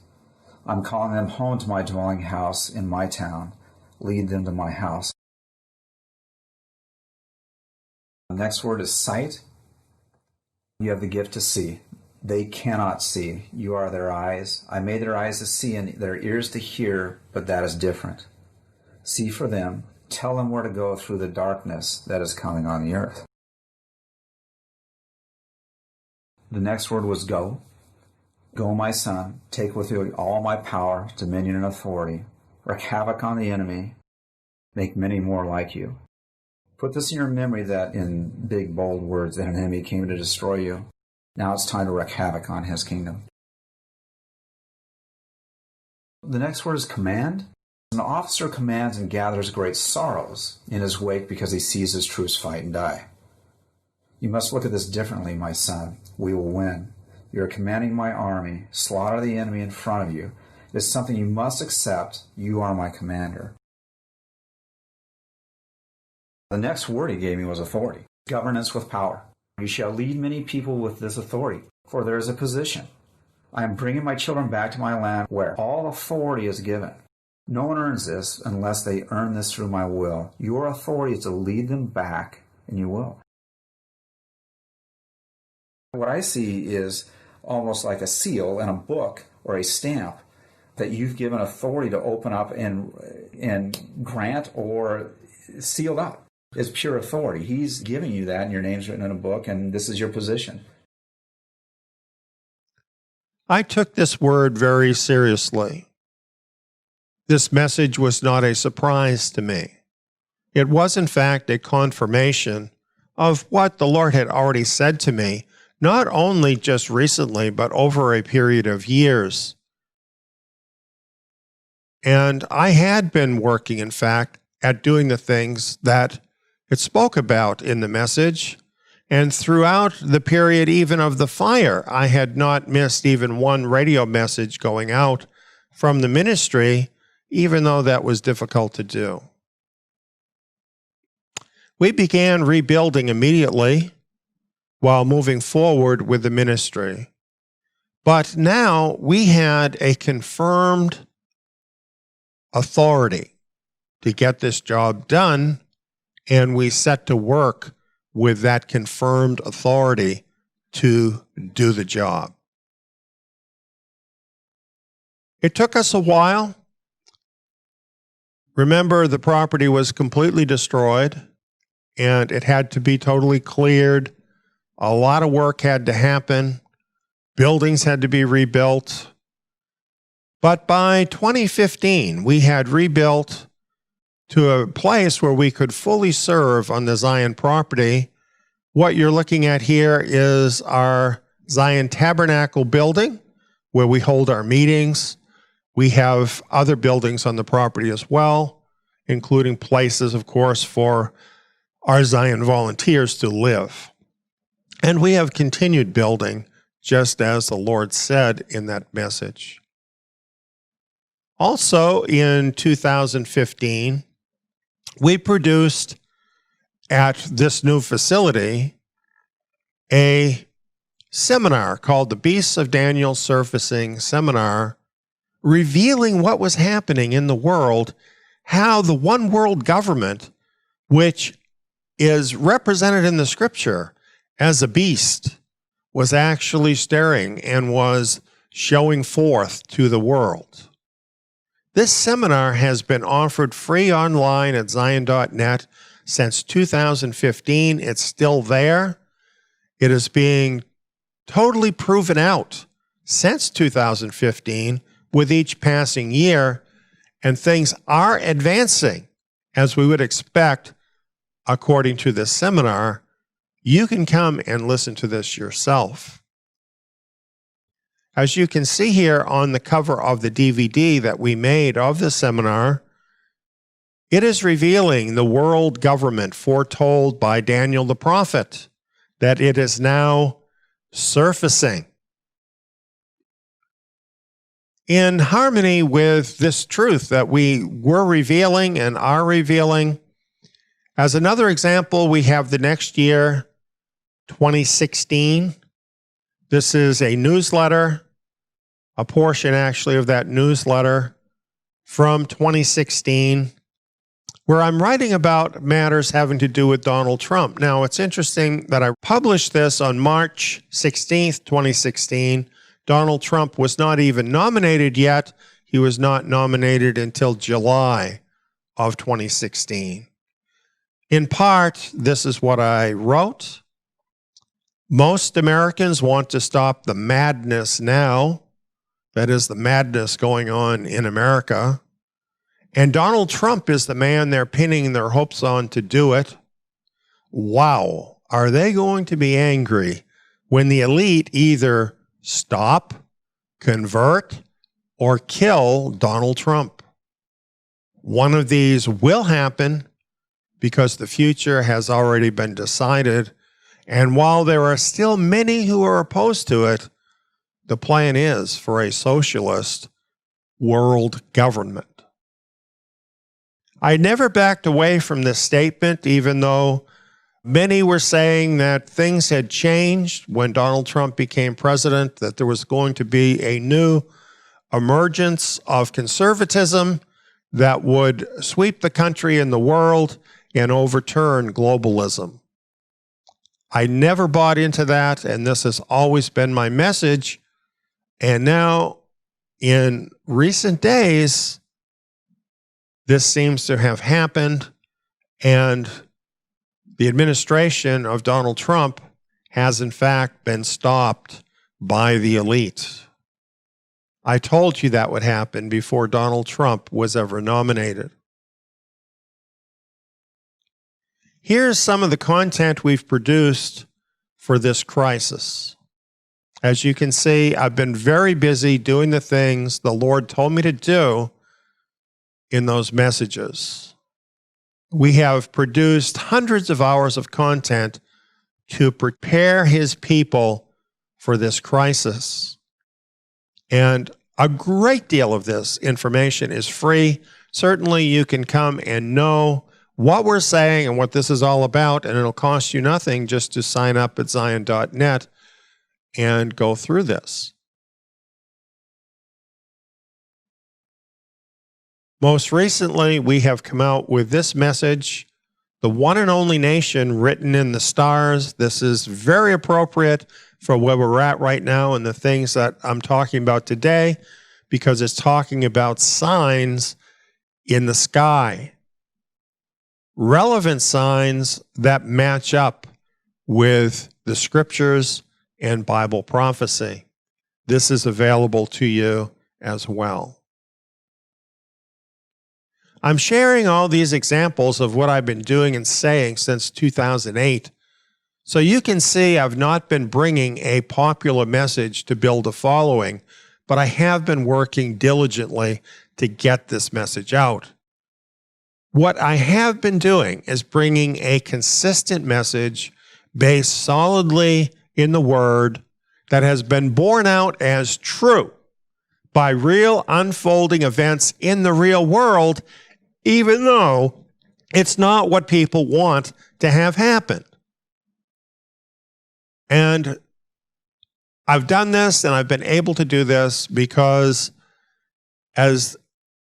I'm calling them home to my dwelling house in my town. Lead them to my house. The next word is sight. You have the gift to see. They cannot see. You are their eyes. I made their eyes to see and their ears to hear, but that is different. See for them. Tell them where to go through the darkness that is coming on the earth. The next word was go. Go, my son. Take with you all my power, dominion, and authority. Wreak havoc on the enemy. Make many more like you. Put this in your memory that in big, bold words that an enemy came to destroy you. Now it's time to wreak havoc on his kingdom. The next word is command. An officer commands and gathers great sorrows in his wake because he sees his troops fight and die. You must look at this differently, my son. We will win. You are commanding my army. Slaughter the enemy in front of you. It is something you must accept. You are my commander. The next word he gave me was authority. Governance with power. You shall lead many people with this authority, for there is a position. I am bringing my children back to my land where all authority is given. No one earns this unless they earn this through my will. Your authority is to lead them back, and you will. What I see is almost like a seal in a book or a stamp that you've given authority to open up and grant or sealed up. It's pure authority. He's giving you that, and your name's written in a book, and this is your position. I took this word very seriously. This message was not a surprise to me. It was, in fact, a confirmation of what the Lord had already said to me, not only just recently, but over a period of years. And I had been working, in fact, at doing the things that it spoke about in the message. And throughout the period even of the fire, I had not missed even one radio message going out from the ministry, even though that was difficult to do. We began rebuilding immediately while moving forward with the ministry. But now we had a confirmed authority to get this job done, and we set to work with that confirmed authority to do the job. It took us a while. Remember, the property was completely destroyed, and it had to be totally cleared. A lot of work had to happen. Buildings had to be rebuilt. But by 2015, we had rebuilt to a place where we could fully serve on the Zion property. What you're looking at here is our Zion Tabernacle building, where we hold our meetings. We have other buildings on the property as well, including places, of course, for our Zion volunteers to live. And we have continued building, just as the Lord said in that message. Also, in 2015, we produced at this new facility a seminar called the Beasts of Daniel Surfacing Seminar, revealing what was happening in the world, how the one world government, which is represented in the scripture as a beast, was actually staring and was showing forth to the world. This seminar has been offered free online at zion.net since 2015. It's still there. It is being totally proven out since 2015 with each passing year, and things are advancing as we would expect according to this seminar. You can come and listen to this yourself. As you can see here on the cover of the DVD that we made of the seminar, it is revealing the world government foretold by Daniel the prophet, that it is now surfacing. In harmony with this truth that we were revealing and are revealing, as another example, we have the next year, 2016. This is a newsletter, a portion actually of that newsletter from 2016, where I'm writing about matters having to do with Donald Trump. Now, it's interesting that I published this on March 16th, 2016. Donald Trump was not even nominated yet. He was not nominated until July of 2016. In part, this is what I wrote. Most Americans want to stop the madness now. That is the madness going on in America. And Donald Trump is the man they're pinning their hopes on to do it. Wow, are they going to be angry when the elite either stop, convert, or kill Donald Trump. One of these will happen because the future has already been decided. And while there are still many who are opposed to it, the plan is for a socialist world government. I never backed away from this statement, even though many were saying that things had changed when Donald Trump became president, that there was going to be a new emergence of conservatism that would sweep the country and the world and overturn globalism. I never bought into that, and this has always been my message. And now, in recent days, this seems to have happened, and the administration of Donald Trump has, in fact, been stopped by the elite. I told you that would happen before Donald Trump was ever nominated. Here's some of the content we've produced for this crisis. As you can see, I've been very busy doing the things the Lord told me to do in those messages. We have produced hundreds of hours of content to prepare His people for this crisis. And a great deal of this information is free. Certainly you can come and know what we're saying and what this is all about, and it'll cost you nothing just to sign up at zion.net and go through this. Most recently, we have come out with this message, the one and only nation written in the stars. This is very appropriate for where we're at right now and the things that I'm talking about today, because it's talking about signs in the sky. Relevant signs that match up with the scriptures and Bible prophecy. This is available to you as well. I'm sharing all these examples of what I've been doing and saying since 2008. So you can see I've not been bringing a popular message to build a following, but I have been working diligently to get this message out. What I have been doing is bringing a consistent message based solidly in the Word that has been borne out as true by real unfolding events in the real world, even though it's not what people want to have happen. And I've done this, and I've been able to do this because, as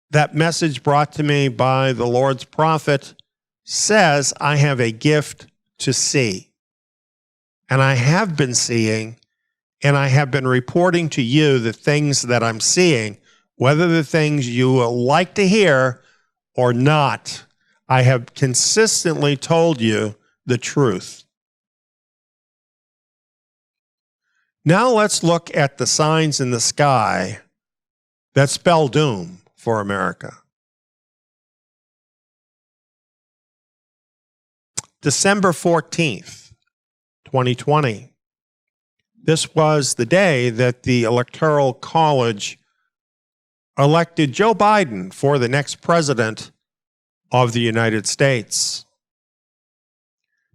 that message brought to me by the Lord's prophet says, I have a gift to see. And I have been seeing, and I have been reporting to you the things that I'm seeing, whether the things you will like to hear or not. I have consistently told you the truth. Now let's look at the signs in the sky that spell doom for America. December 14th, 2020. This was the day that the Electoral College elected Joe Biden for the next president of the United States.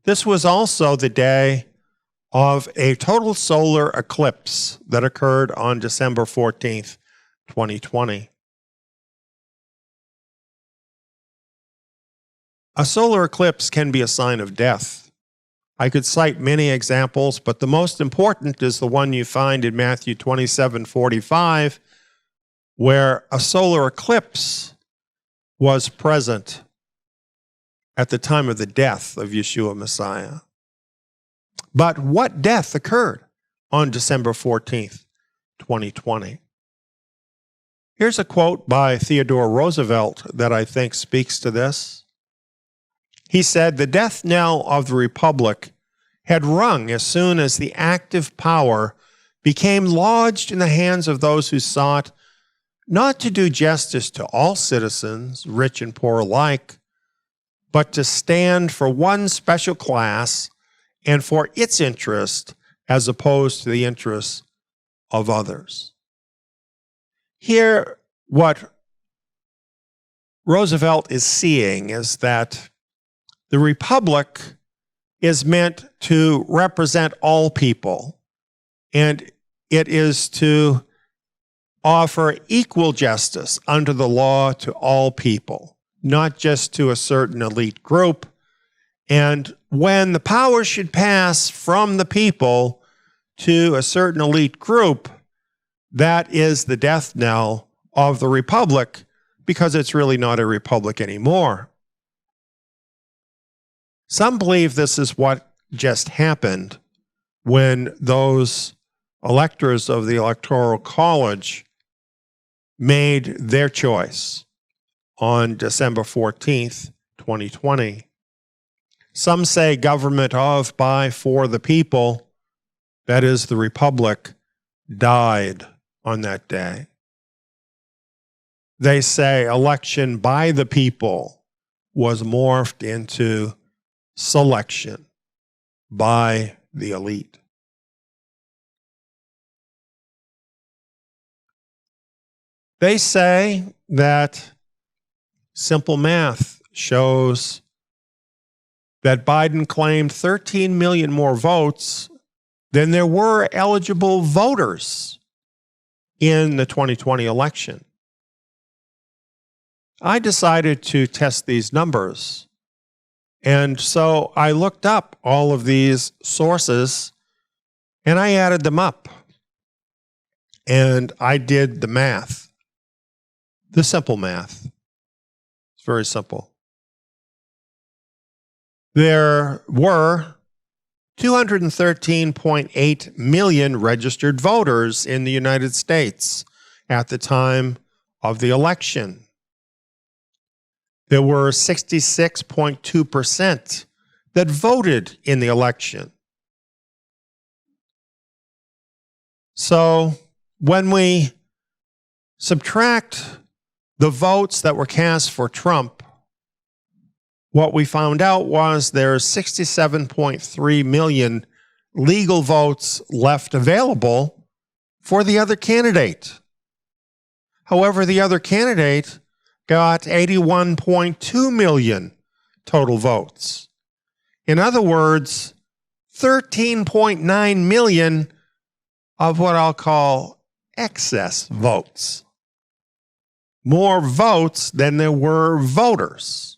This was also the day of a total solar eclipse that occurred on December 14th, 2020. A solar eclipse can be a sign of death. I could cite many examples, but the most important is the one you find in Matthew 27:45, where a solar eclipse was present at the time of the death of Yeshua Messiah. But what death occurred on December 14th, 2020? Here's a quote by Theodore Roosevelt that I think speaks to this. He said, "The death knell of the Republic had rung as soon as the active power became lodged in the hands of those who sought not to do justice to all citizens, rich and poor alike, but to stand for one special class and for its interest as opposed to the interests of others." Here, what Roosevelt is seeing is that the republic is meant to represent all people, and it is to offer equal justice under the law to all people, not just to a certain elite group. And when the power should pass from the people to a certain elite group, that is the death knell of the republic, because it's really not a republic anymore. Some believe this is what just happened when those electors of the Electoral College made their choice on December 14th, 2020. Some say government of, by, for the people, that is the republic, died on that day. They say election by the people was morphed into selection by the elite. They say that simple math shows that Biden claimed 13 million more votes than there were eligible voters in the 2020 election. I decided to test these numbers, and so I looked up all of these sources and I added them up, and I did the math. The simple math. It's very simple. There were 213.8 million registered voters in the United States at the time of the election. There were 66.2% that voted in the election. So when we subtract the votes that were cast for Trump, what we found out was there's 67.3 million legal votes left available for the other candidate. However, the other candidate got 81.2 million total votes. In other words, 13.9 million of what I'll call excess votes. More votes than there were voters.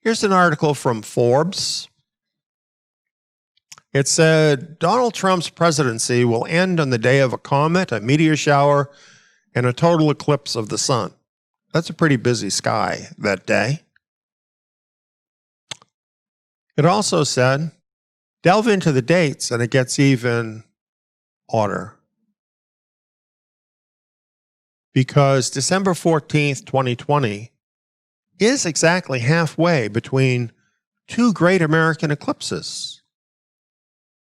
Here's an article from Forbes. It said, Donald Trump's presidency will end on the day of a comet, a meteor shower, and a total eclipse of the sun. That's a pretty busy sky that day. It also said, delve into the dates and it gets even odder. Because December 14th, 2020 is exactly halfway between two great American eclipses,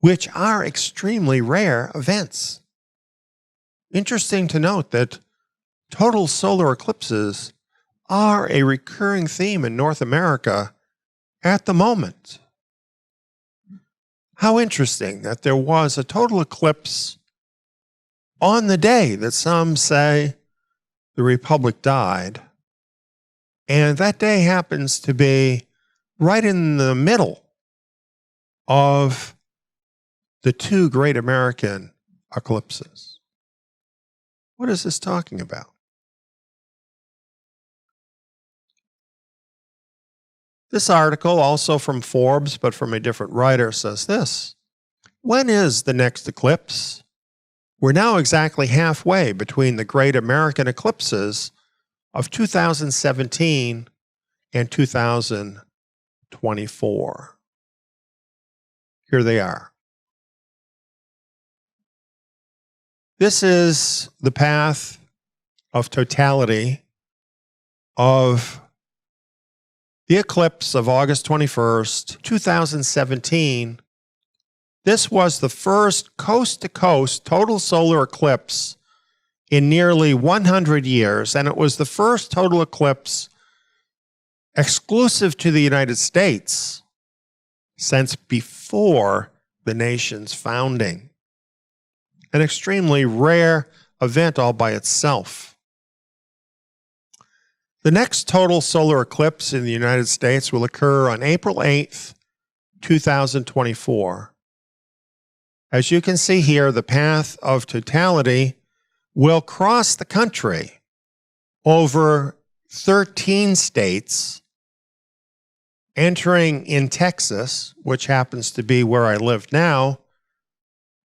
which are extremely rare events. Interesting to note that total solar eclipses are a recurring theme in North America at the moment. How interesting that there was a total eclipse on the day that some say the Republic died. And that day happens to be right in the middle of the two great American eclipses. What is this talking about? This article, also from Forbes, but from a different writer, says this. When is the next eclipse? We're now exactly halfway between the great American eclipses of 2017 and 2024. Here they are. This is the path of totality of the eclipse of August 21st, 2017. This was the first coast-to-coast total solar eclipse in nearly 100 years, and it was the first total eclipse exclusive to the United States since before the nation's founding. An extremely rare event all by itself. The next total solar eclipse in the United States will occur on April 8th, 2024. As you can see here, the path of totality will cross the country over 13 states, entering in Texas, which happens to be where I live now,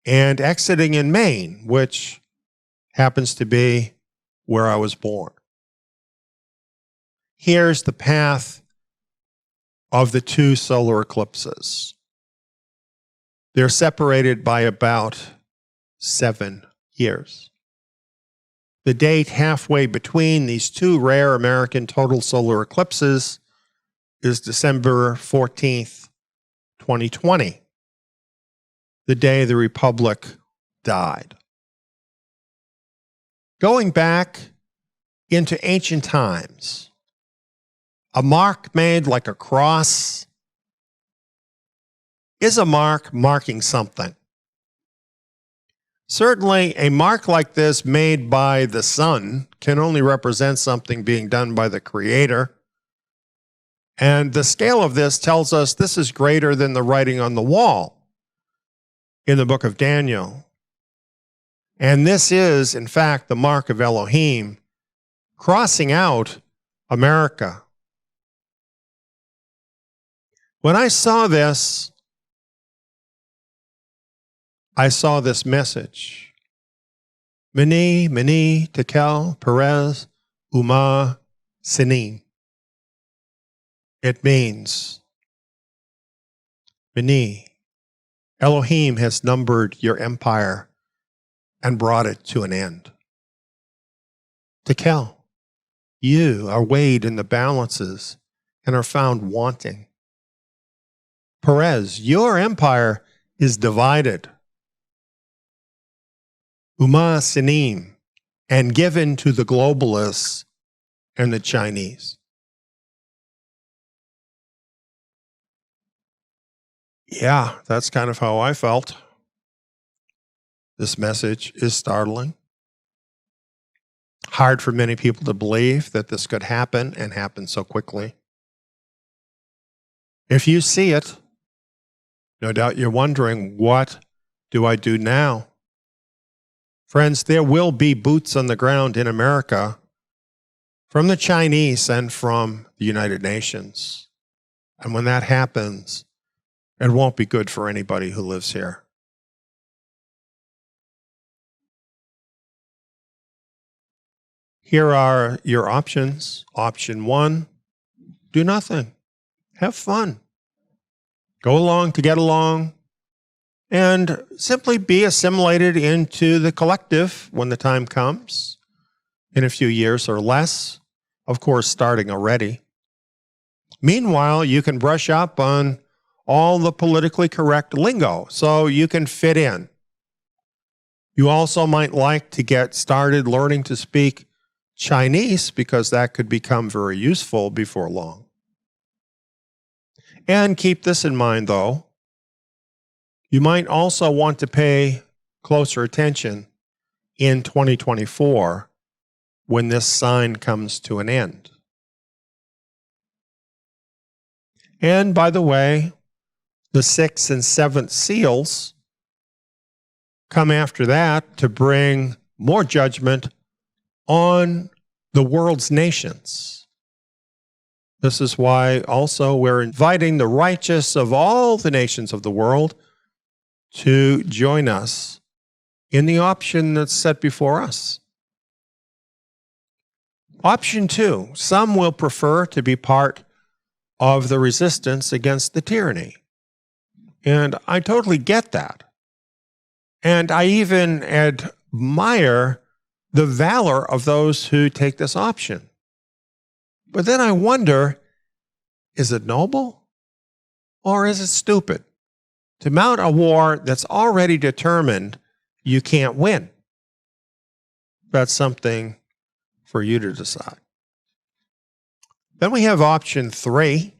and exiting in Maine, which happens to be where I was born. Here's the path of the two solar eclipses. They're separated by about 7 years. The date halfway between these two rare American total solar eclipses is December 14th, 2020, the day the Republic died. Going back into ancient times, a mark made like a cross is a mark marking something. Certainly, a mark like this made by the sun can only represent something being done by the Creator. And the scale of this tells us this is greater than the writing on the wall in the book of Daniel. And this is, in fact, the mark of Elohim crossing out America. When I saw this message. Mene, Mene, Tekel, Perez, Uma, Sinim. It means, Mene, Elohim has numbered your empire and brought it to an end. Tekel, you are weighed in the balances and are found wanting. Perez, your empire is divided. Uma Sinim, and given to the globalists and the Chinese. Yeah, that's kind of how I felt. This message is startling. Hard for many people to believe that this could happen and happen so quickly. If you see it, no doubt you're wondering, what do I do now? Friends, there will be boots on the ground in America from the Chinese and from the United Nations. And when that happens, it won't be good for anybody who lives here. Here are your options. Option 1, do nothing. Have fun. Go along to get along. And simply be assimilated into the collective when the time comes, in a few years or less, of course, starting already. Meanwhile, you can brush up on all the politically correct lingo so you can fit in. You also might like to get started learning to speak Chinese because that could become very useful before long. And keep this in mind, though. You might also want to pay closer attention in 2024 when this sign comes to an end. And by the way, the 6th and 7th seals come after that to bring more judgment on the world's nations. This is why also we're inviting the righteous of all the nations of the world to join us in the option that's set before us. Option 2, some will prefer to be part of the resistance against the tyranny. And I totally get that. And I even admire the valor of those who take this option. But then I wonder, is it noble or is it stupid to mount a war that's already determined you can't win? That's something for you to decide. Then we have option 3.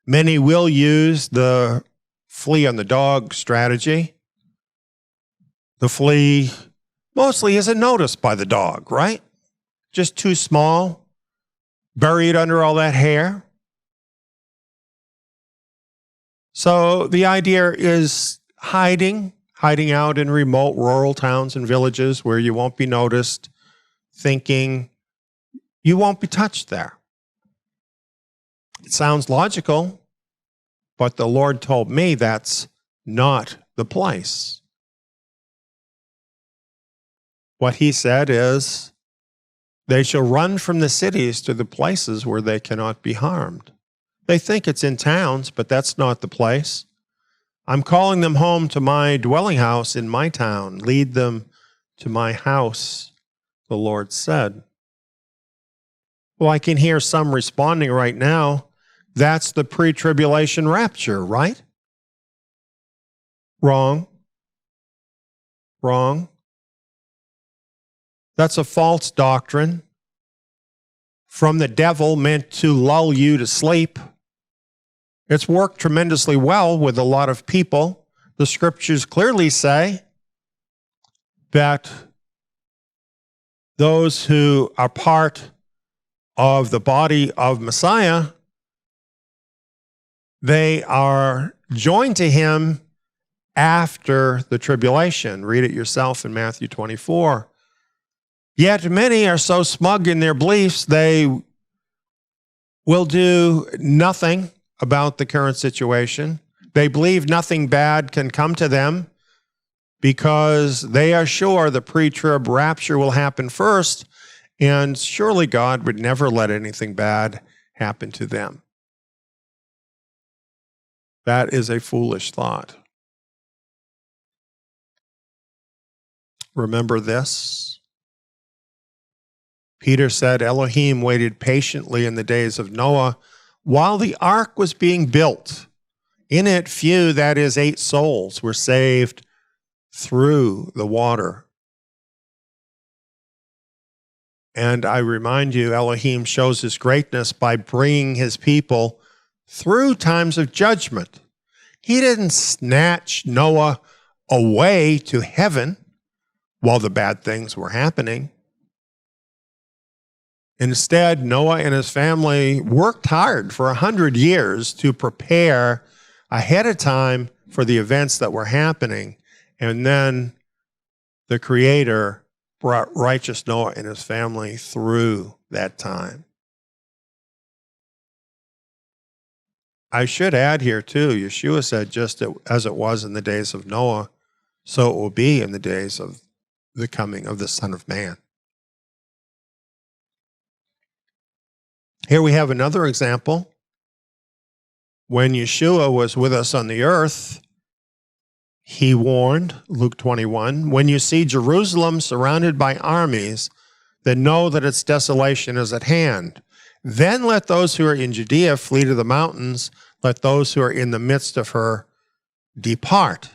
Many will use the flea on the dog strategy. The flea mostly isn't noticed by the dog, right? Just too small, buried under all that hair. So the idea is hiding out in remote rural towns and villages where you won't be noticed, thinking you won't be touched there. It sounds logical, but the Lord told me that's not the place. What he said is, they shall run from the cities to the places where they cannot be harmed. They think it's in towns, but that's not the place. I'm calling them home to my dwelling house in my town. Lead them to my house, the Lord said. Well, I can hear some responding right now. That's the pre-tribulation rapture, right? Wrong. Wrong. That's a false doctrine from the devil meant to lull you to sleep. It's worked tremendously well with a lot of people. The scriptures clearly say that those who are part of the body of Messiah, they are joined to him after the tribulation. Read it yourself in Matthew 24. Yet many are so smug in their beliefs, they will do nothing about the current situation. They believe nothing bad can come to them because they are sure the pre-trib rapture will happen first, and surely God would never let anything bad happen to them. That is a foolish thought. Remember this? Peter said Elohim waited patiently in the days of Noah while the ark was being built. In it, few, that is 8 souls, were saved through the water. And I remind you, Elohim shows his greatness by bringing his people through times of judgment. He didn't snatch Noah away to heaven while the bad things were happening. Instead, Noah and his family worked hard for 100 years to prepare ahead of time for the events that were happening. And then the Creator brought righteous Noah and his family through that time. I should add here too, Yeshua said, just as it was in the days of Noah, so it will be in the days of the coming of the Son of Man. Here we have another example. When Yeshua was with us on the earth, he warned, Luke 21, when you see Jerusalem surrounded by armies, then know that its desolation is at hand. Then let those who are in Judea flee to the mountains. Let those who are in the midst of her depart.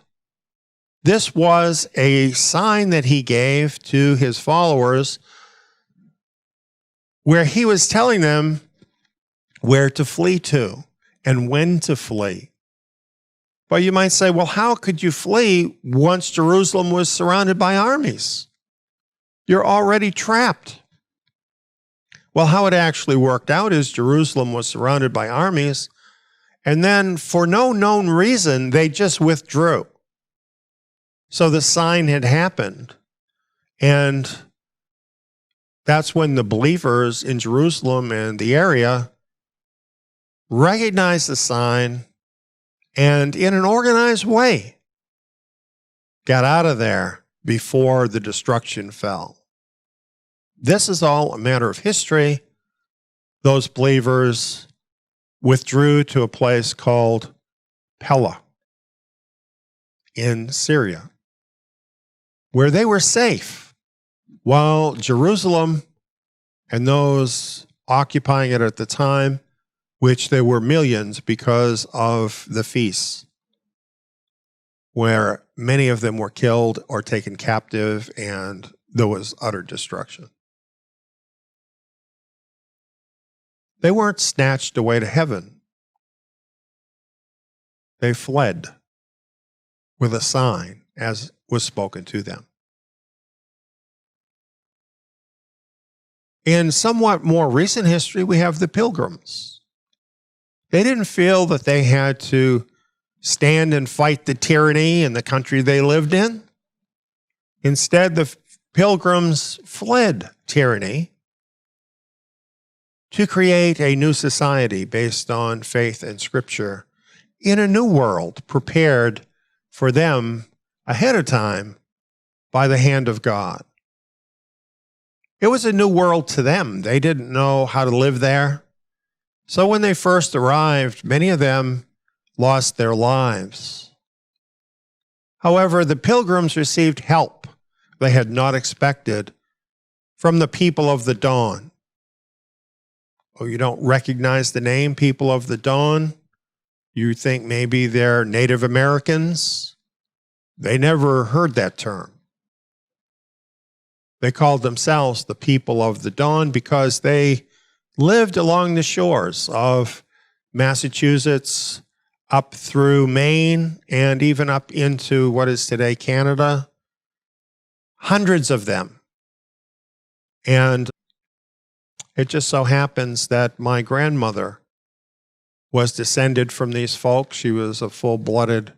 This was a sign that he gave to his followers where he was telling them where to flee to and when to flee. But you might say, well, how could you flee once Jerusalem was surrounded by armies? You're already trapped. Well, how it actually worked out is Jerusalem was surrounded by armies, and then for no known reason, they just withdrew. So the sign had happened, and that's when the believers in Jerusalem and the area recognized the sign and in an organized way got out of there before the destruction fell. This is all a matter of history. Those believers withdrew to a place called Pella in Syria, where they were safe, while Jerusalem and those occupying it at the time, which there were millions because of the feasts, where many of them were killed or taken captive, and there was utter destruction. They weren't snatched away to heaven. They fled with a sign as was spoken to them. In somewhat more recent history, we have the Pilgrims. They didn't feel that they had to stand and fight the tyranny in the country they lived in. Instead, the Pilgrims fled tyranny to create a new society based on faith and Scripture in a new world prepared for them ahead of time by the hand of God. It was a new world to them. They didn't know how to live there. So when they first arrived, many of them lost their lives. However, the Pilgrims received help they had not expected from the people of the dawn. Oh, you don't recognize the name People of the Dawn? You think maybe they're Native Americans? They never heard that term. They called themselves the People of the Dawn because they lived along the shores of Massachusetts, up through Maine, and even up into what is today Canada. Hundreds of them. And it just so happens that my grandmother was descended from these folks. She was a full-blooded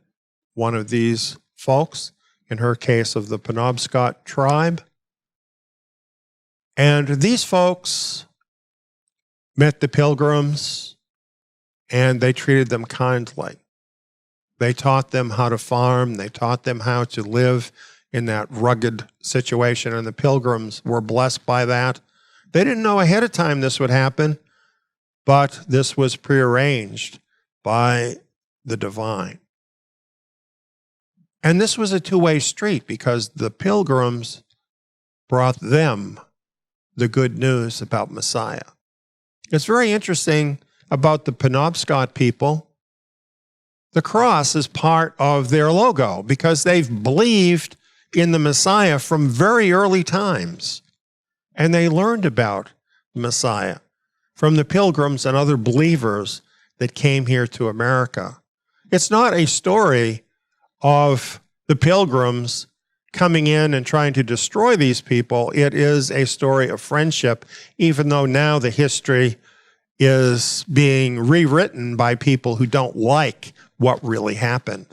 one of these folks, in her case of the Penobscot tribe. And these folks met the Pilgrims, and they treated them kindly. They taught them how to farm. They taught them how to live in that rugged situation, and the Pilgrims were blessed by that. They didn't know ahead of time this would happen, but this was prearranged by the divine. And this was a two-way street because the Pilgrims brought them the good news about Messiah. It's very interesting about the Penobscot people. The cross is part of their logo because they've believed in the Messiah from very early times. And they learned about the Messiah from the Pilgrims and other believers that came here to America. It's not a story of the Pilgrims coming in and trying to destroy these people. It is a story of friendship, even though now the history is being rewritten by people who don't like what really happened.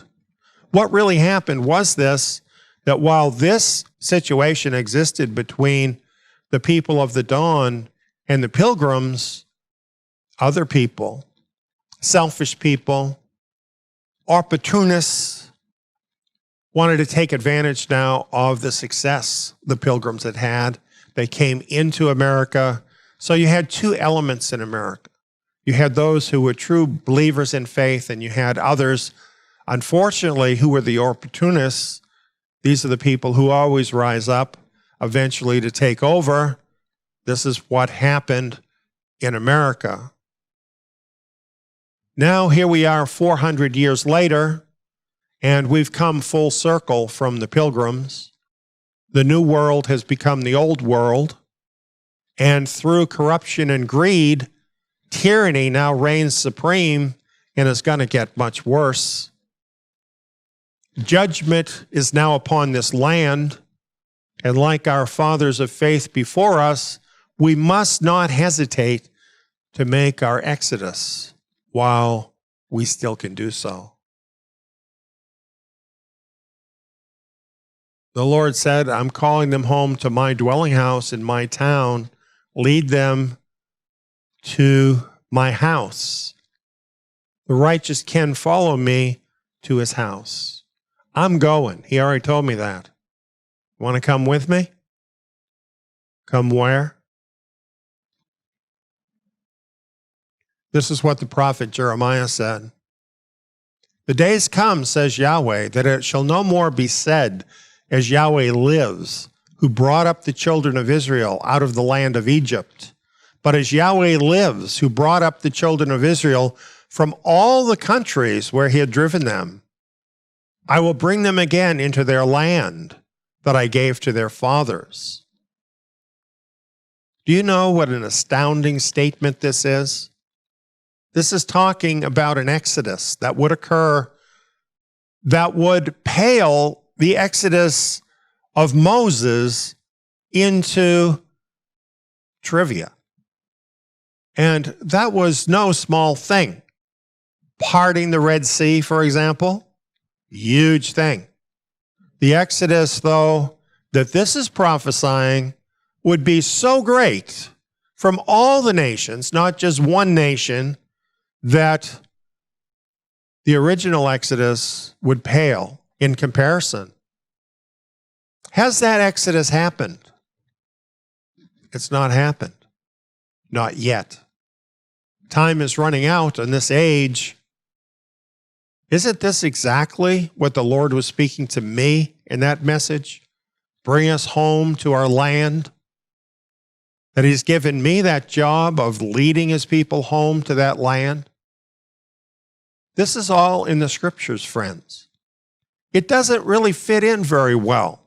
What really happened was this, that while this situation existed between the people of the dawn and the Pilgrims, other people, selfish people, opportunists, wanted to take advantage now of the success the Pilgrims had had. They came into America. So you had two elements in America. You had those who were true believers in faith, and you had others, unfortunately, who were the opportunists. These are the people who always rise up eventually to take over. This is what happened in America. Now here we are 400 years later, and we've come full circle from the Pilgrims. The new world has become the old world, and through corruption and greed, tyranny now reigns supreme, and is going to get much worse. Judgment is now upon this land, and like our fathers of faith before us, we must not hesitate to make our exodus while we still can do so. The Lord said, I'm calling them home to my dwelling house in my town. Lead them to my house. The righteous can follow me to his house. I'm going. He already told me that. Want to come with me? Come where? This is what the prophet Jeremiah said. The days come, says Yahweh, that it shall no more be said, as Yahweh lives, who brought up the children of Israel out of the land of Egypt, but as Yahweh lives, who brought up the children of Israel from all the countries where he had driven them. I will bring them again into their land that I gave to their fathers. Do you know what an astounding statement this is? This is talking about an exodus that would occur that would pale the exodus of Moses into trivia. And that was no small thing. Parting the Red Sea, for example, huge thing. The exodus, though, that this is prophesying would be so great from all the nations, not just one nation, that the original exodus would pale in comparison. Has that exodus happened? It's not happened. Not yet. Time is running out in this age. Isn't this exactly what the Lord was speaking to me in that message? Bring us home to our land. That He's given me that job of leading His people home to that land. This is all in the Scriptures, friends. It doesn't really fit in very well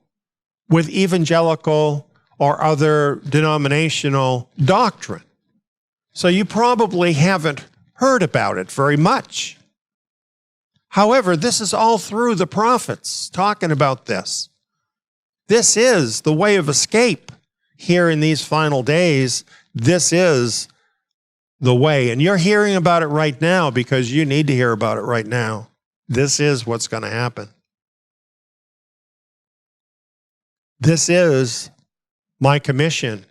with evangelical or other denominational doctrine. So you probably haven't heard about it very much. However, this is all through the prophets talking about this. This is the way of escape here in these final days. This is the way. And you're hearing about it right now because you need to hear about it right now. This is what's going to happen. This is my commission.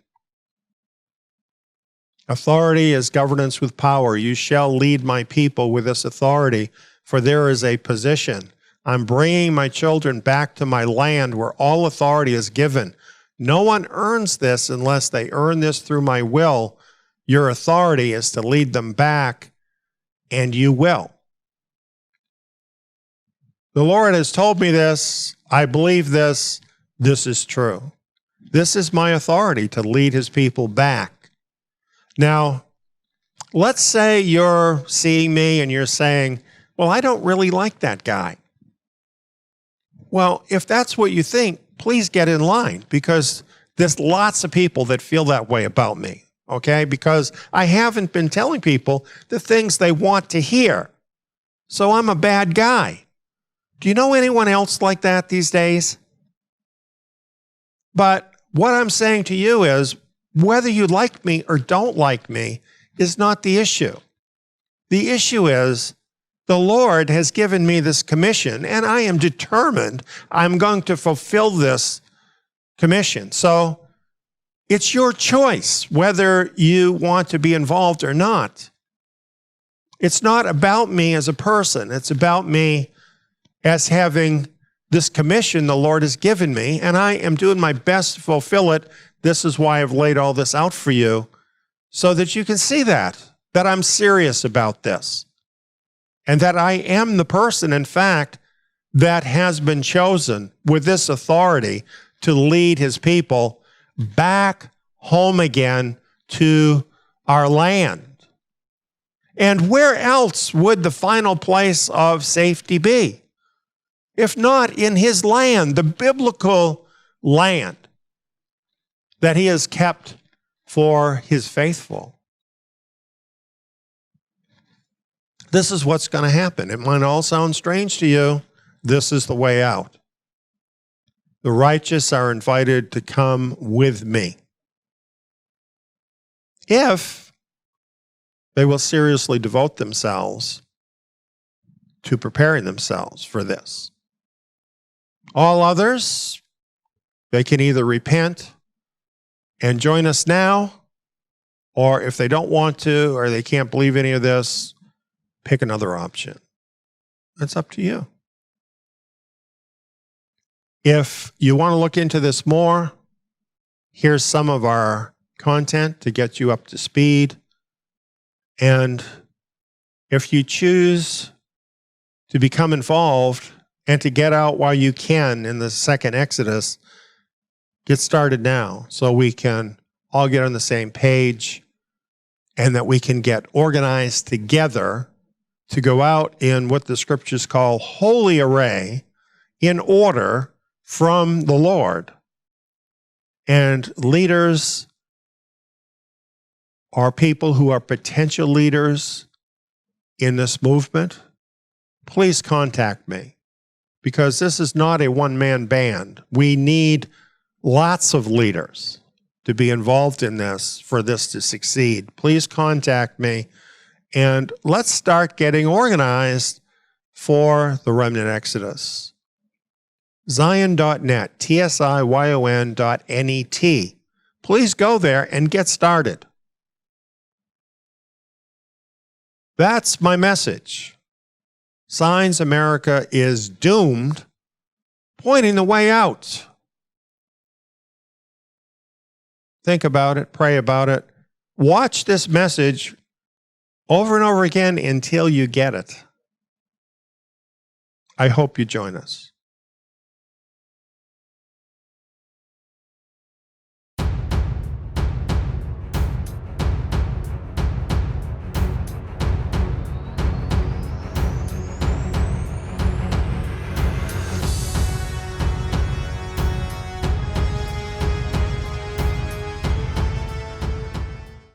Authority is governance with power. You shall lead my people with this authority, for there is a position. I'm bringing my children back to my land where all authority is given. No one earns this unless they earn this through my will. Your authority is to lead them back, and you will. The Lord has told me this. I believe this. This is true. This is my authority to lead His people back. Now, let's say you're seeing me and you're saying, well, I don't really like that guy. Well, if that's what you think, please get in line, because there's lots of people that feel that way about me, okay? Because I haven't been telling people the things they want to hear. So I'm a bad guy. Do you know anyone else like that these days? But what I'm saying to you is, whether you like me or don't like me is not the issue. The issue is the Lord has given me this commission, and I am determined I'm going to fulfill this commission. So it's your choice whether you want to be involved or not. It's not about me as a person. It's about me as having this commission the Lord has given me, and I am doing my best to fulfill it. This is why I've laid all this out for you, so that you can see that I'm serious about this, and that I am the person, in fact, that has been chosen with this authority to lead His people back home again to our land. And where else would the final place of safety be, if not in His land, the biblical land that He has kept for His faithful? This is what's going to happen. It might all sound strange to you. This is the way out. The righteous are invited to come with me, if they will seriously devote themselves to preparing themselves for this. All others, they can either repent and join us now, or if they don't want to, or they can't believe any of this, pick another option. It's up to you. If you want to look into this more, here's some of our content to get you up to speed. And if you choose to become involved and to get out while you can in the second Exodus, get started now so we can all get on the same page and that we can get organized together to go out in what the Scriptures call holy array, in order from the Lord. And leaders are people who are potential leaders in this movement. Please contact me. because this is not a one-man band. We need lots of leaders to be involved in this for this to succeed. Please contact me, and let's start getting organized for the Remnant Exodus. Zion.net, TSIYON.net. Please go there and get started. That's my message. Signs America is doomed, pointing the way out. Think about it, pray about it. Watch this message over and over again until you get it. I hope you join us.